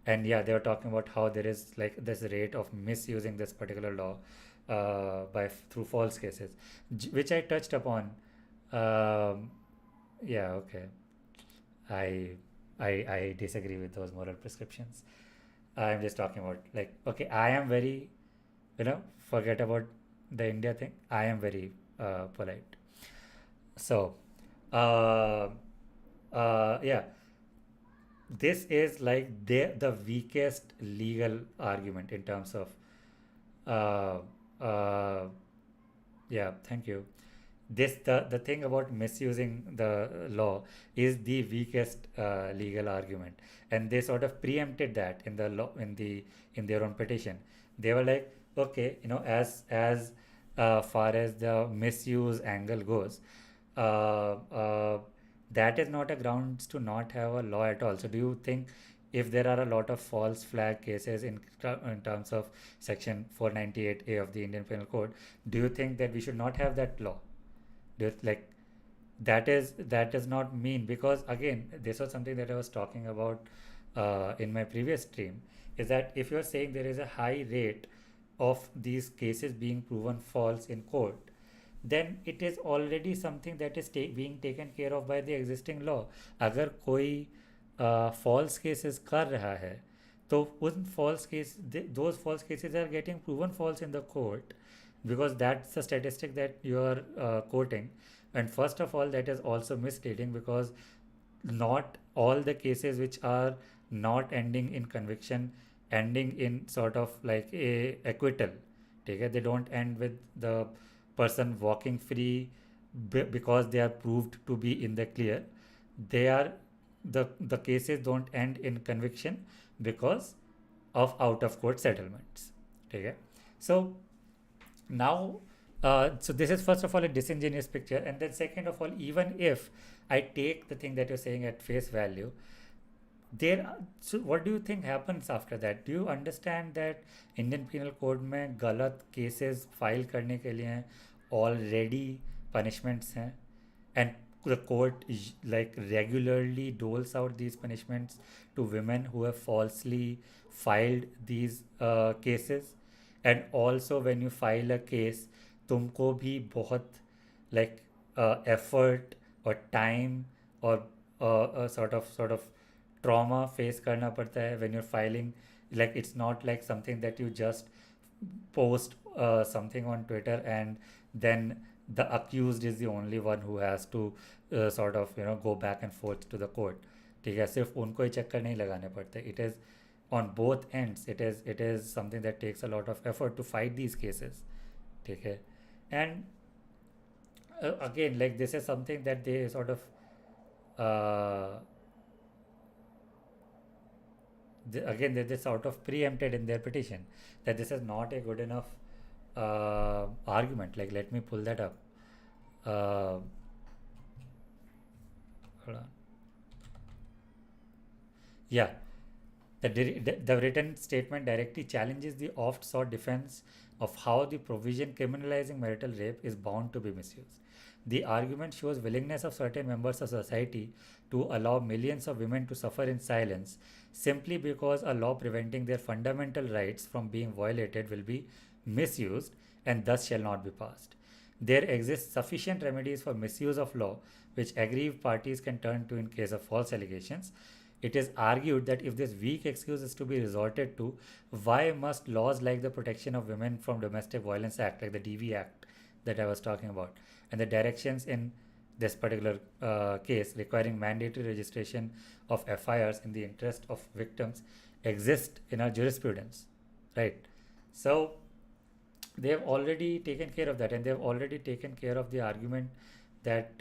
And yeah, they were talking about how there is, like, this rate of misusing this particular law through false cases, which I touched upon. um, yeah, okay. I I disagree with those moral prescriptions. I'm just talking about, like, okay, I am very, forget about the India thing. I am very polite. So, uh, yeah, this is like the weakest legal argument in terms of, uh, uh, yeah, thank you. The thing about misusing the law is the weakest legal argument, and they sort of preempted that in the law, in their own petition. They were like, okay, as far as the misuse angle goes, uh, uh, that is not a grounds to not have a law at all. So do you think, if there are a lot of false flag cases in terms of section 498A of the Indian Penal Code, do you think that we should not have that law? Like, that does not mean, because again, this was something that I was talking about in my previous stream, is that if you're saying there is a high rate of these cases being proven false in court, then it is already something that is being taken care of by the existing law. अगर कोई false cases कर रहा है, तो उन false case those false cases are getting proven false in the court, because that's the statistic that you are quoting. And first of all, that is also misleading, because not all the cases which are not ending in conviction, ending in sort of like a acquittal. Okay? They don't end with the person walking free because they are proved to be in the clear. They are the cases don't end in conviction because of out of court settlements. Okay? So now, so this is first of all a disingenuous picture, and then second of all, even if I take the thing that you're saying at face value, so what do you think happens after that? Do you understand that Indian Penal Code में गलत cases file करने के लिए already punishments हैं, and the court like regularly doles out these punishments to women who have falsely filed these cases. And also when you file a case, तुमको भी बहुत like effort or time or sort of trauma face करना पड़ता है when you're filing. Like, it's not like something that you just post something on Twitter and then the accused is the only one who has to sort of go back and forth to the court. ठीक है, सिर्फ उनको ही चक्कर नहीं लगाने पड़ते. It is on both ends. It is something that takes a lot of effort to fight these cases. ठीक है. And again, like, this is something that they sort of uh, again, they sort of preempted in their petition, that this is not a good enough argument. Like, let me pull that up. uh, Hold on. Yeah, the written statement directly challenges the oft sought defense of how the provision criminalizing marital rape is bound to be misused. The argument shows willingness of certain members of society to allow millions of women to suffer in silence simply because a law preventing their fundamental rights from being violated will be misused and thus shall not be passed. There exist sufficient remedies for misuse of law which aggrieved parties can turn to in case of false allegations. It is argued that if this weak excuse is to be resorted to, why must laws like the Protection of Women from Domestic Violence Act, like the DV Act that I was talking about, and the directions in this particular case requiring mandatory registration of FIRs in the interest of victims exist in our jurisprudence, right? So they have already taken care of that, and they have already taken care of the argument that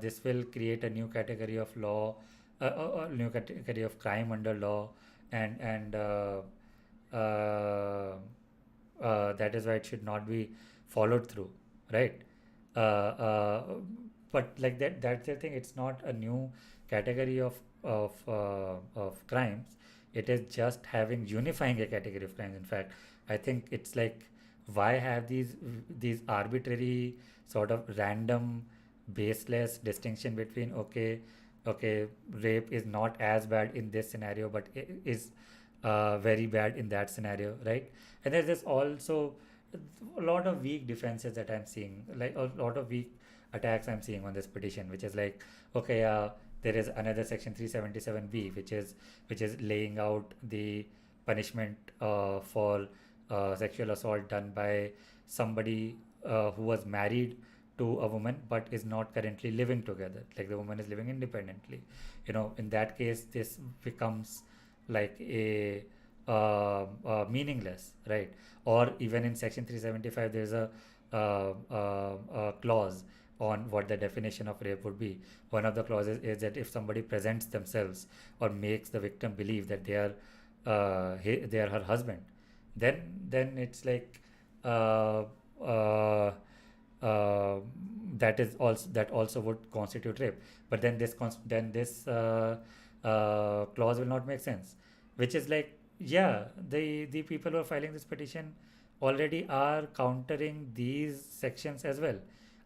this will create a new category of law, a new category of crime under law, and that is why it should not be followed through, right? uh, uh, but like that's the thing, it's not a new category of crimes. It is just having unifying a category of crimes. In fact, I think it's like, why have these arbitrary sort of random baseless distinction between, okay, rape is not as bad in this scenario but is very bad in that scenario, right? And there's this also a lot of weak defenses that I'm seeing, like a lot of weak attacks I'm seeing on this petition, which is like, okay, there is another section 377B, which is laying out the punishment for sexual assault done by somebody who was married to a woman but is not currently living together, like the woman is living independently. In that case, this becomes like a meaningless, right? Or even in section 375, there's a clause on what the definition of rape would be. One of the clauses is that if somebody presents themselves or makes the victim believe that they are her husband, then it's like uh, uh, uh, that also would constitute rape. But then this clause will not make sense, which is like, yeah, the people who are filing this petition already are countering these sections as well.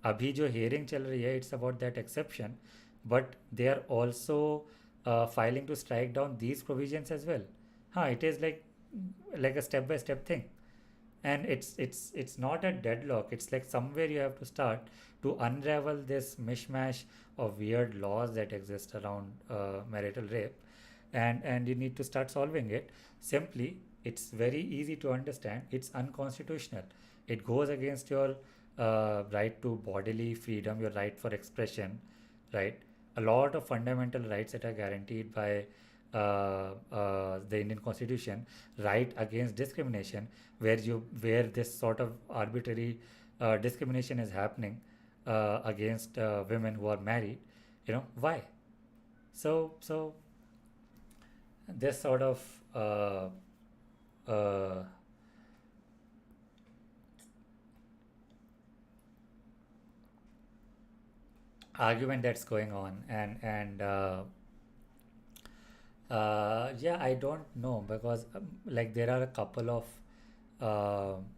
अभी जो hearing चल रही है, it's about that exception, but they are also filing to strike down these provisions as well. It is like a step by step thing, and it's not a deadlock. It's like somewhere you have to start to unravel this mishmash of weird laws that exist around marital rape, and you need to start solving it. Simply, it's very easy to understand. It's unconstitutional. It goes against your right to bodily freedom, your right for expression, right? A lot of fundamental rights that are guaranteed by the Indian Constitution, right against discrimination, where this sort of arbitrary discrimination is happening against women who are married. Why? So this sort of uh, argument that's going on, and yeah, I don't know, because like there are a couple of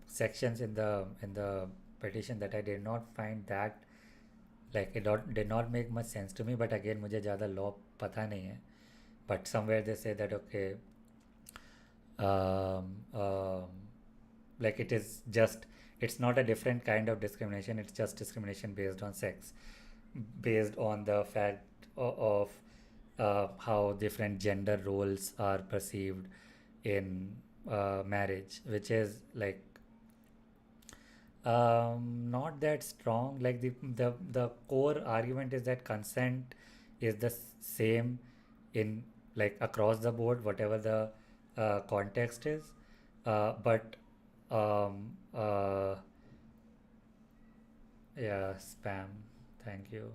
sections in the petition that I did not find that, like did not make much sense to me. But again, मुझे ज़्यादा law पता नहीं है. But somewhere they say that, okay, um, um, like it's not a different kind of discrimination. It's just discrimination based on sex, based on the fact of how different gender roles are perceived in marriage, which is like not that strong. Like the core argument is that consent is the same in, like, across the board, whatever the context is. But yeah, spam. Thank you.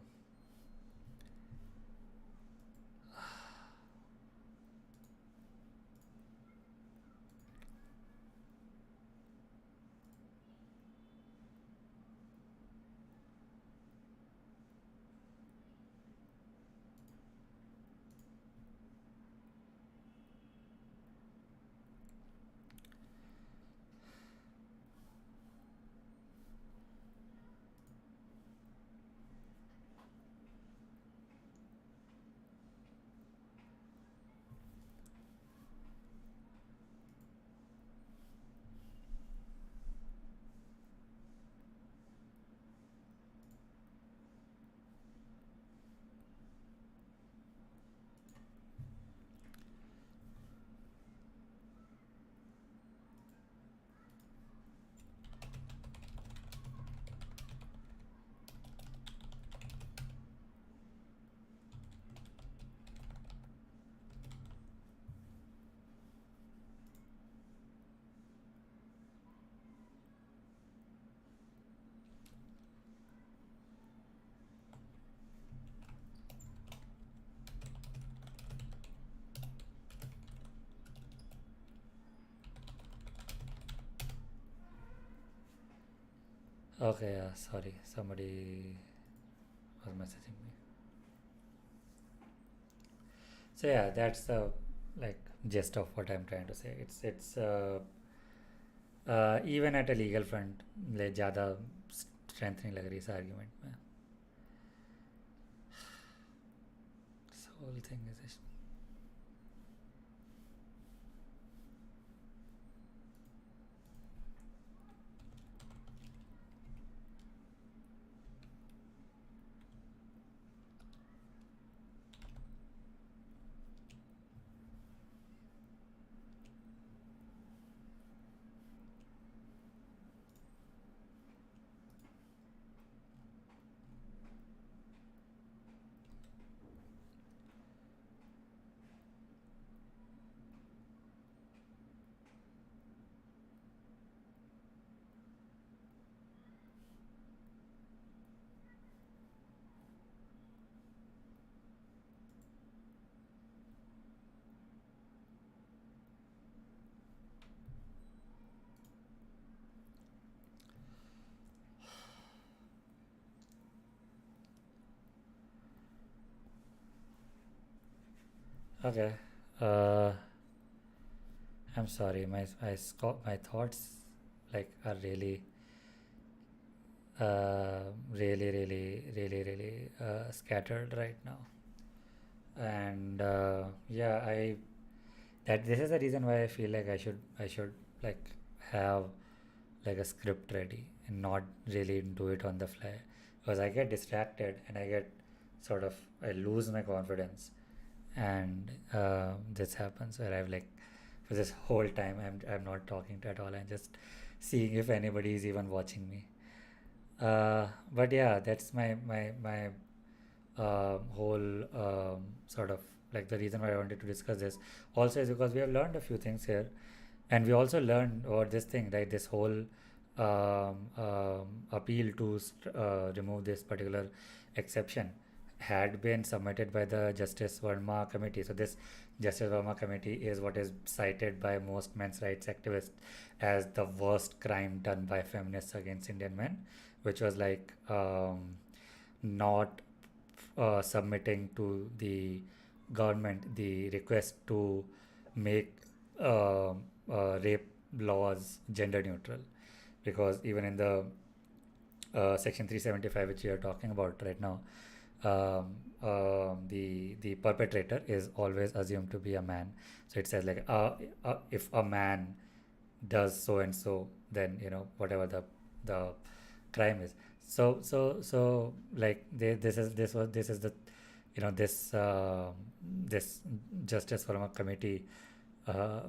Okay, sorry, somebody was messaging me. So yeah, that's the, like, gist of what I'm trying to say. It's even at a legal front, like, ज़्यादा strengthening लग रही है इस argument में. This whole thing is Okay. Uh, I'm sorry. My thoughts like are really, scattered right now. And yeah, I that this is the reason why I feel like I should like have like a script ready and not really do it on the fly, because I get distracted and I get sort of I lose my confidence. And this happens where I've like for this whole time I'm not talking at all. I'm just seeing if anybody is even watching me. But yeah, that's my whole sort of like the reason why I wanted to discuss this also is because we have learned a few things here, and we also learned about this thing, right? This whole appeal to remove this particular exception had been submitted by the Justice Verma committee. So this Justice Verma committee is what is cited by most men's rights activists as the worst crime done by feminists against Indian men, which was like not submitting to the government the request to make rape laws gender neutral, because even in the section 375 which we are talking about right now, the perpetrator is always assumed to be a man. So it says like if a man does so and so, then whatever the crime is. So like this is the this this Justice Forum committee, uh,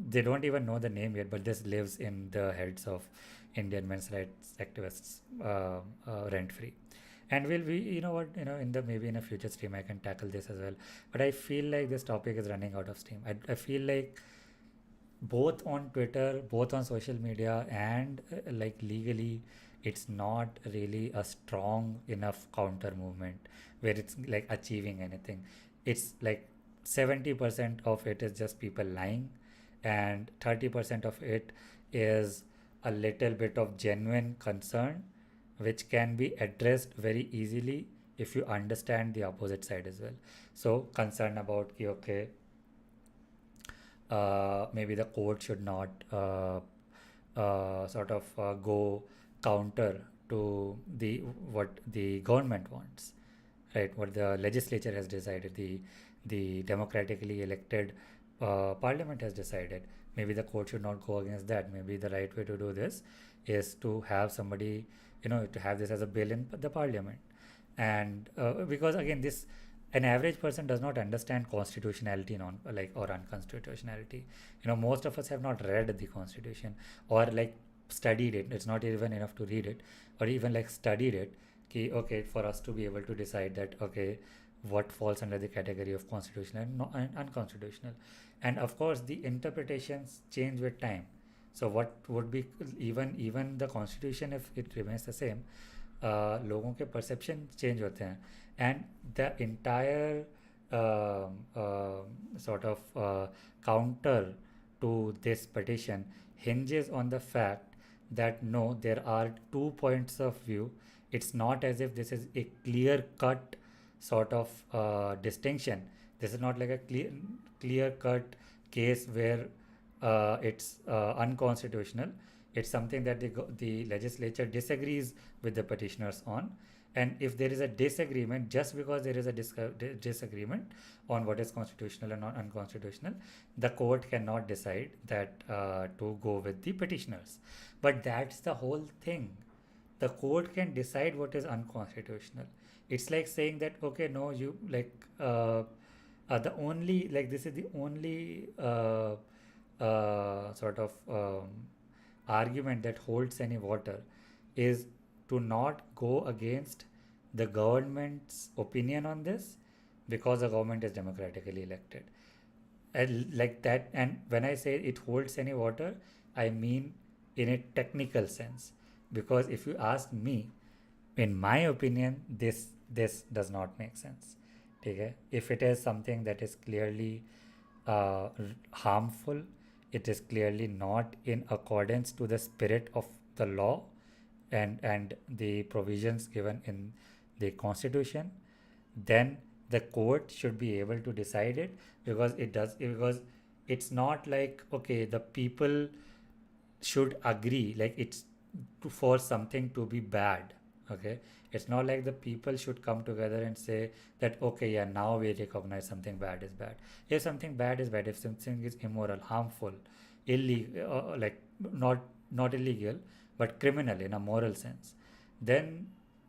they don't even know the name yet, but this lives in the heads of Indian men's rights activists, rent free. And will we, in the maybe in a future stream, I can tackle this as well. But I feel like this topic is running out of steam. I feel like both on Twitter, both on social media, and like legally, it's not really a strong enough counter movement where it's like achieving anything. It's like 70% of it is just people lying, and 30% of it is a little bit of genuine concern, which can be addressed very easily if you understand the opposite side as well. So, concern about, okay, maybe the court should not sort of go counter to the what the government wants, right? What the legislature has decided, the democratically elected parliament has decided. Maybe the court should not go against that. Maybe the right way to do this is to have somebody, to have this as a bill in the parliament. And because again, this an average person does not understand constitutionality, non like or unconstitutionality. Most of us have not read the constitution or like studied it. It's not even enough to read it or even like studied it. Okay, for us to be able to decide that, okay, what falls under the category of constitutional and, and unconstitutional. And of course the interpretations change with time. So what would be, even the constitution, if it remains the same, लोगों के perception change होते हैं, and the entire sort of counter to this petition hinges on the fact that no, there are two points of view. It's not as if this is a clear cut sort of distinction. This is not like a clear cut case where it's unconstitutional. It's something that the legislature disagrees with the petitioners on. And if there is a disagreement, just because there is a disagreement on what is constitutional and not unconstitutional, the court cannot decide that to go with the petitioners. But that's the whole thing. The court can decide what is unconstitutional. It's like saying that, okay, no, you like the only, like, this is the only sort of argument that holds any water is to not go against the government's opinion on this, because the government is democratically elected. And like that, and when I say it holds any water, I mean in a technical sense. Because if you ask me, in my opinion, this does not make sense. Okay? If it is something that is clearly harmful, it is clearly not in accordance to the spirit of the law and the provisions given in the constitution, then The court should be able to decide it, because it's not like, okay, the people should agree, like it's for something to be bad. Okay, it's not like the people should come together and say that, okay, yeah, now we recognize something bad is bad. If something bad is bad, if something is immoral, harmful, illegal, like not illegal but criminal in a moral sense, then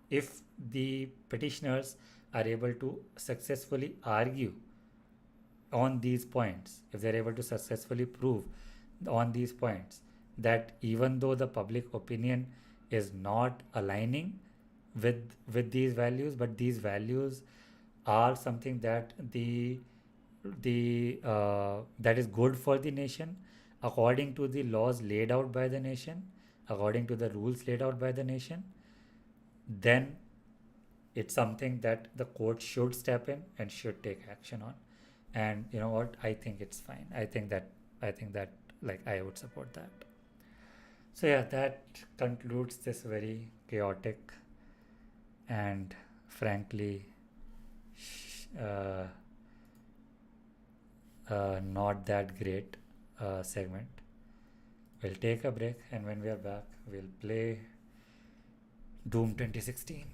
if the petitioners are able to successfully argue on these points, if they're able to successfully prove on these points that even though the public opinion is not aligning with these values, but these values are something that the that is good for the nation according to the laws laid out by the nation, according to the rules laid out by the nation, then it's something that the court should step in and should take action on. And you know what, I think it's fine. I think that like I would support that. So yeah, that concludes this very chaotic and frankly uh, not that great segment. We'll take a break, and when we are back we'll play Doom 2016.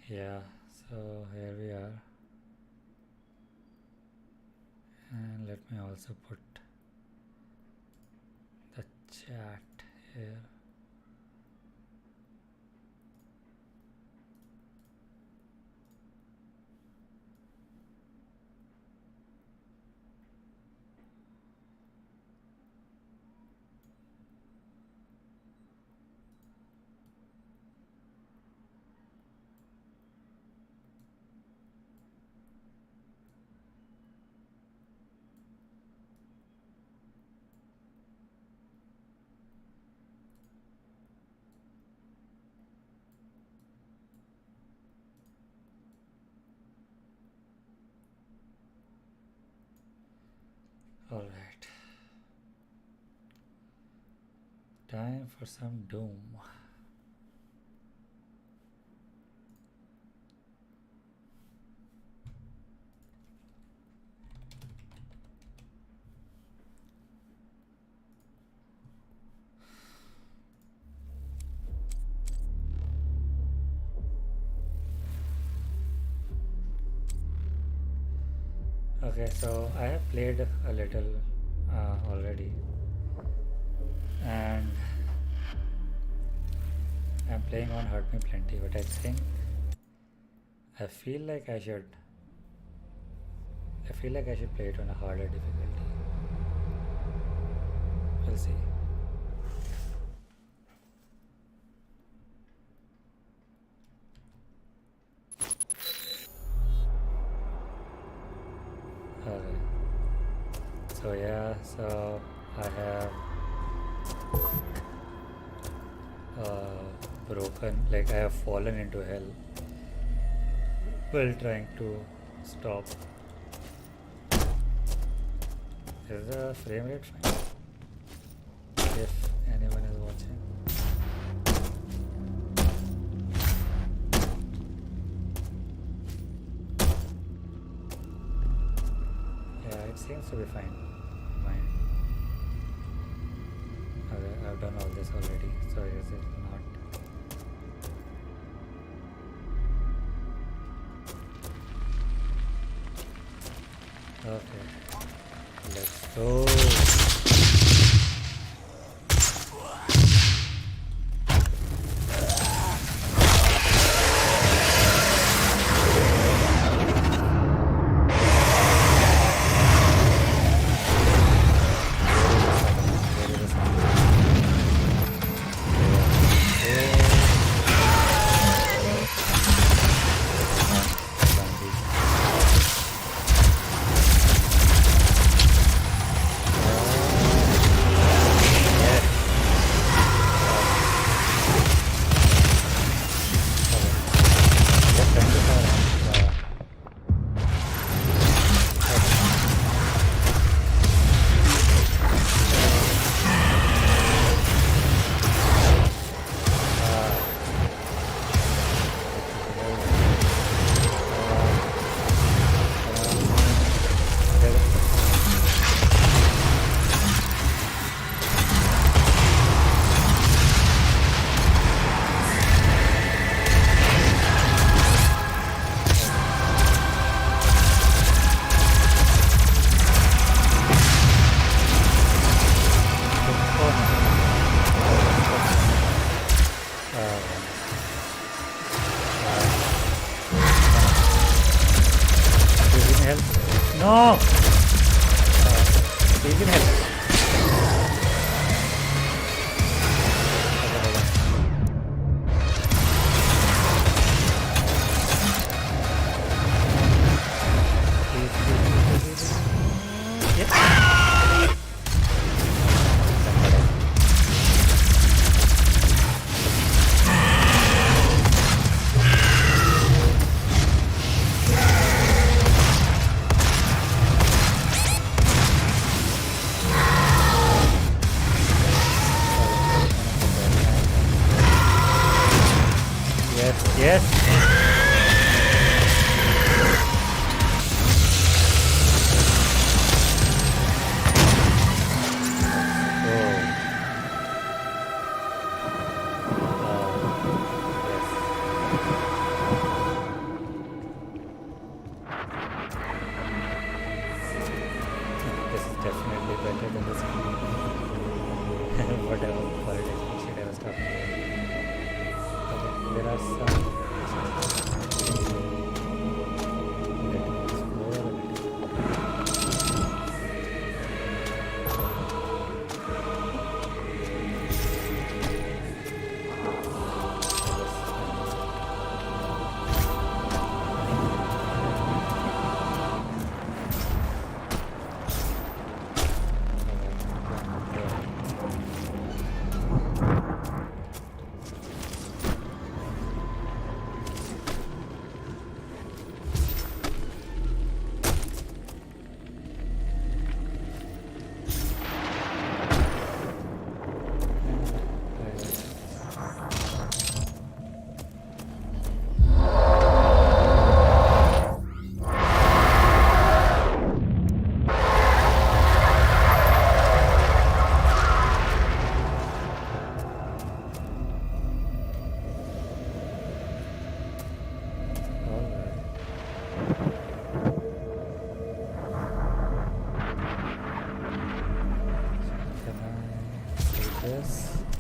Yeah, so here we are, and let me also put the chat here. Alright, time for some doom. Okay, so I have played a little already, and I'm playing on Hurt Me Plenty, but I think I feel like I should play it on a harder difficulty. We'll see. Okay. So yeah, so I have I have fallen into hell while trying to stop. Is the frame rate fine? If anyone is watching. Yeah, it seems to be fine. Mine. Okay, I've done all this already, so is it not? Okay, let's go. No! You can help. Yes.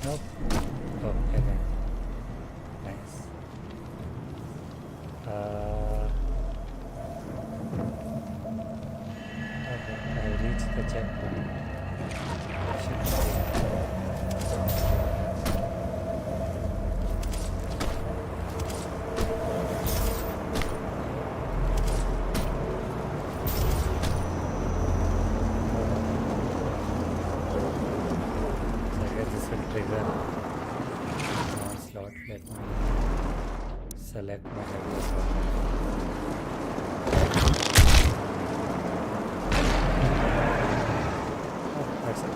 Nope. Oh, again. Nice. Okay, I'll reach the checkpoint. Should be. Trigger slot. Let me select my regular slot. Oh, that's it.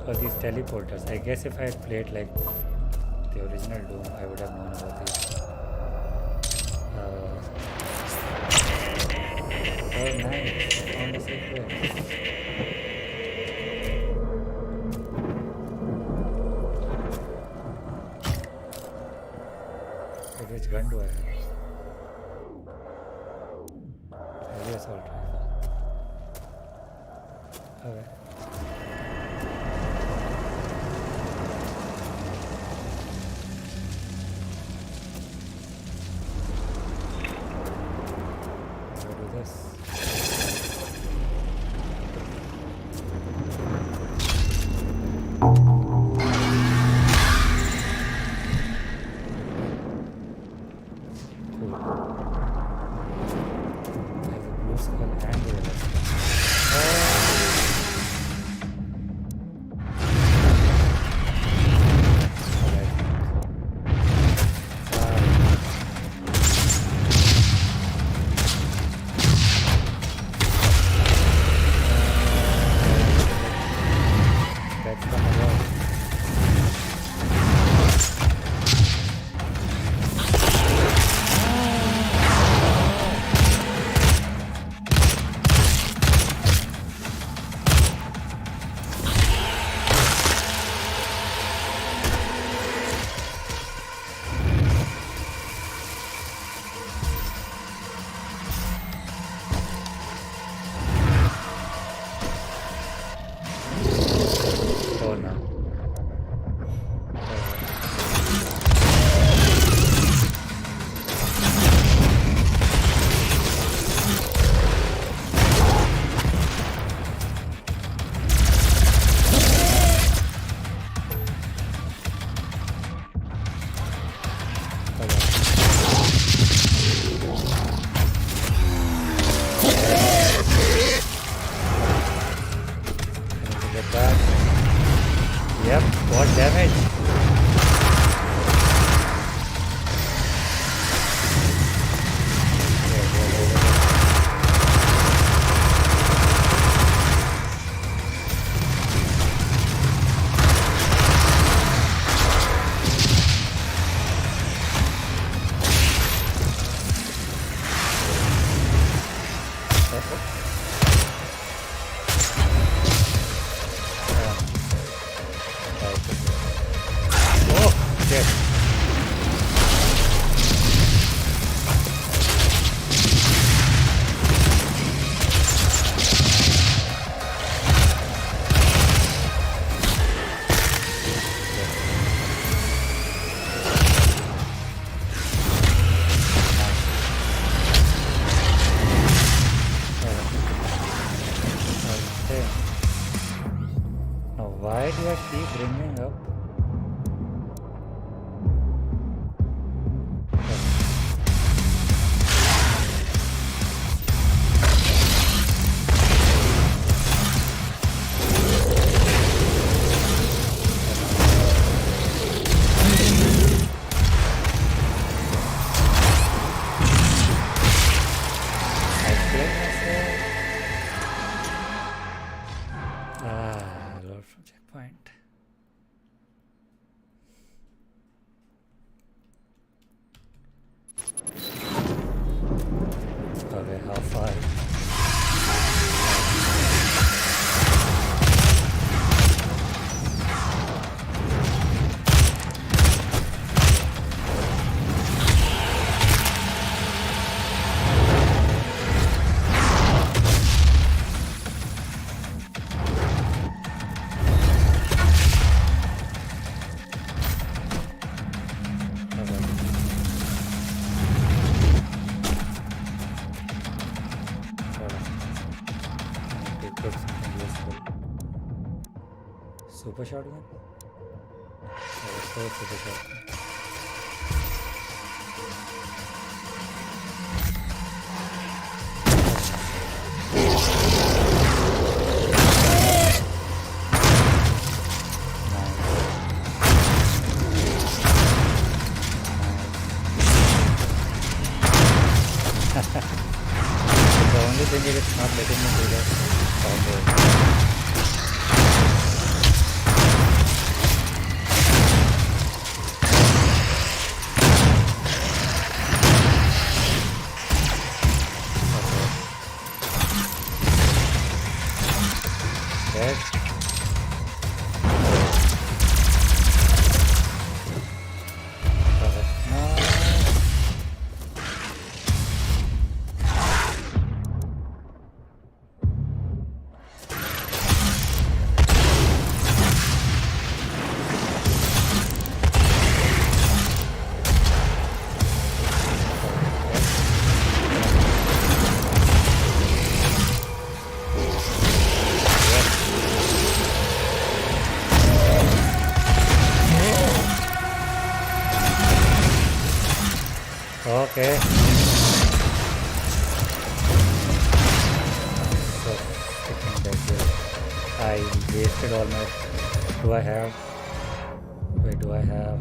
For these teleporters, I guess if I had played like the original Doom, I would have known about these. Oh, nice! I found a secret. Wait, which gun do I have? Heavy assault rifle. Okay. you keep bringing up? Load from checkpoint. Okay, how far? Super shotgun? Let's go super shotgun. The only thing is it's not letting me do that combo. Okay. So, I wasted all my. Do I have? Wait, do I have?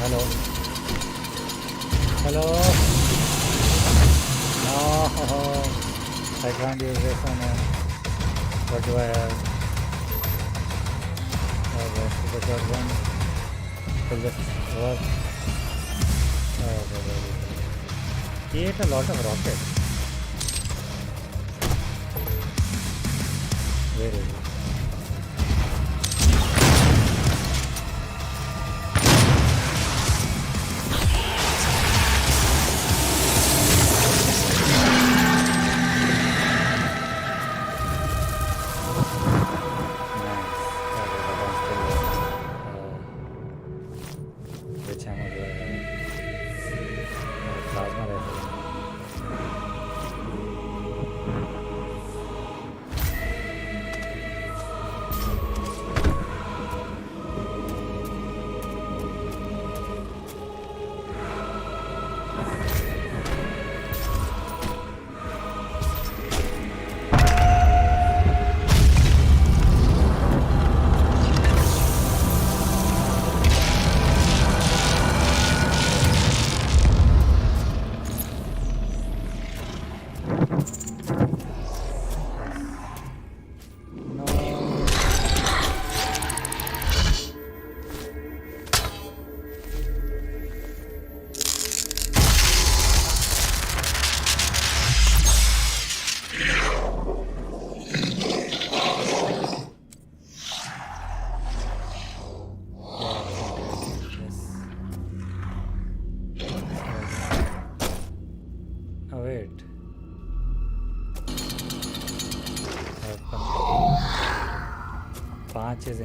Hello. Hello. No, I can't use this one. What do I have? Super shotgun. Will this work? He ate a lot of rockets. Where is it?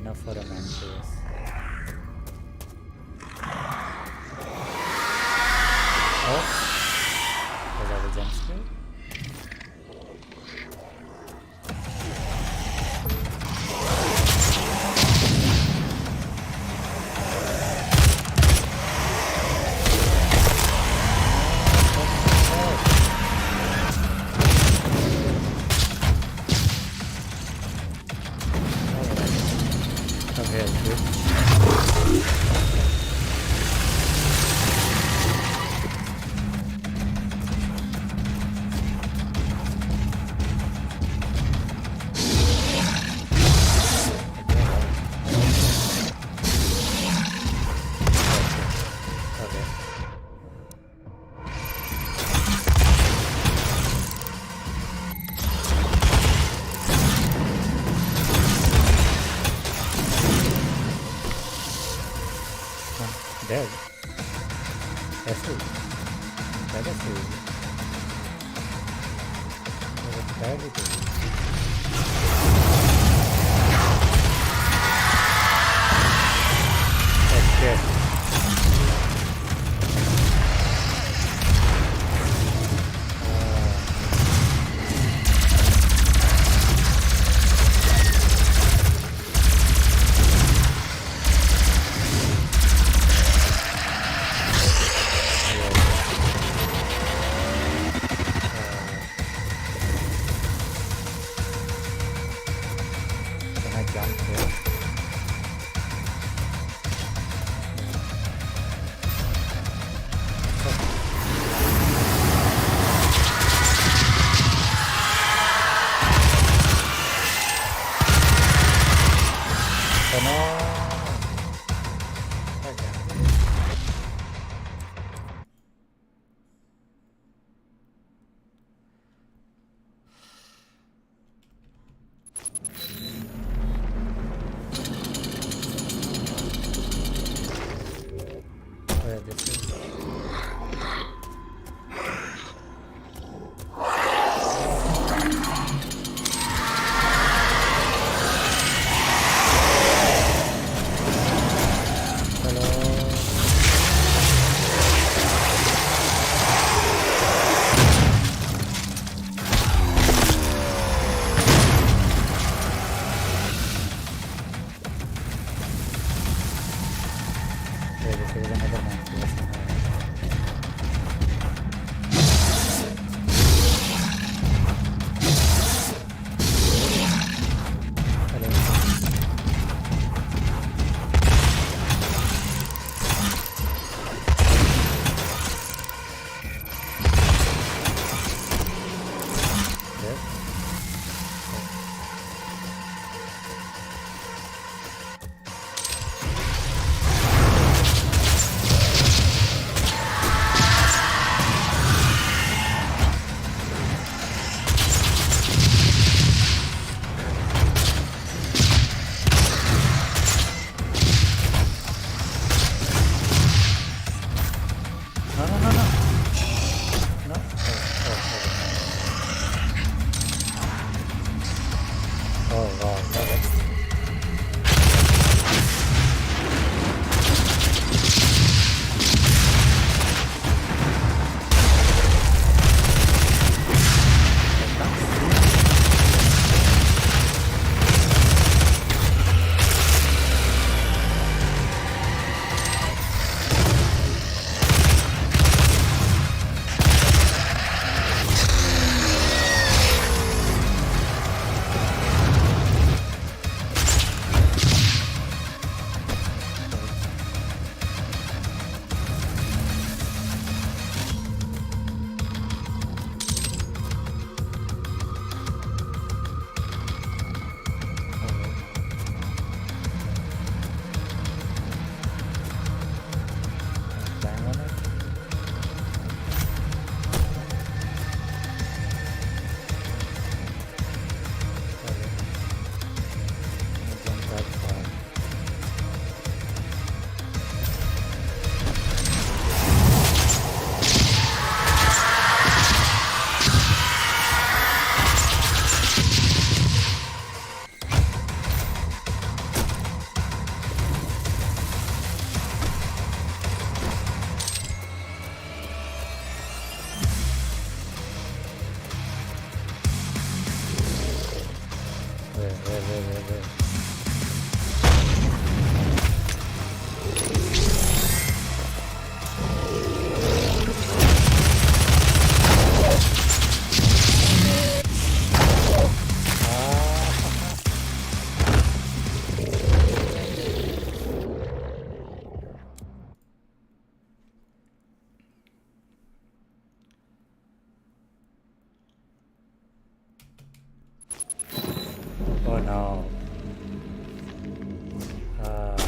enough for a man case. Oh, was that a jump scare? Dead. That's it. That is it. That's badly good. That's dead. Oh no. Uh,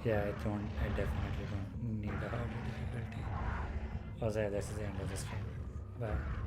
Yeah, I definitely don't need a harder difficulty. Also, yeah, this is the end of the stream. Bye.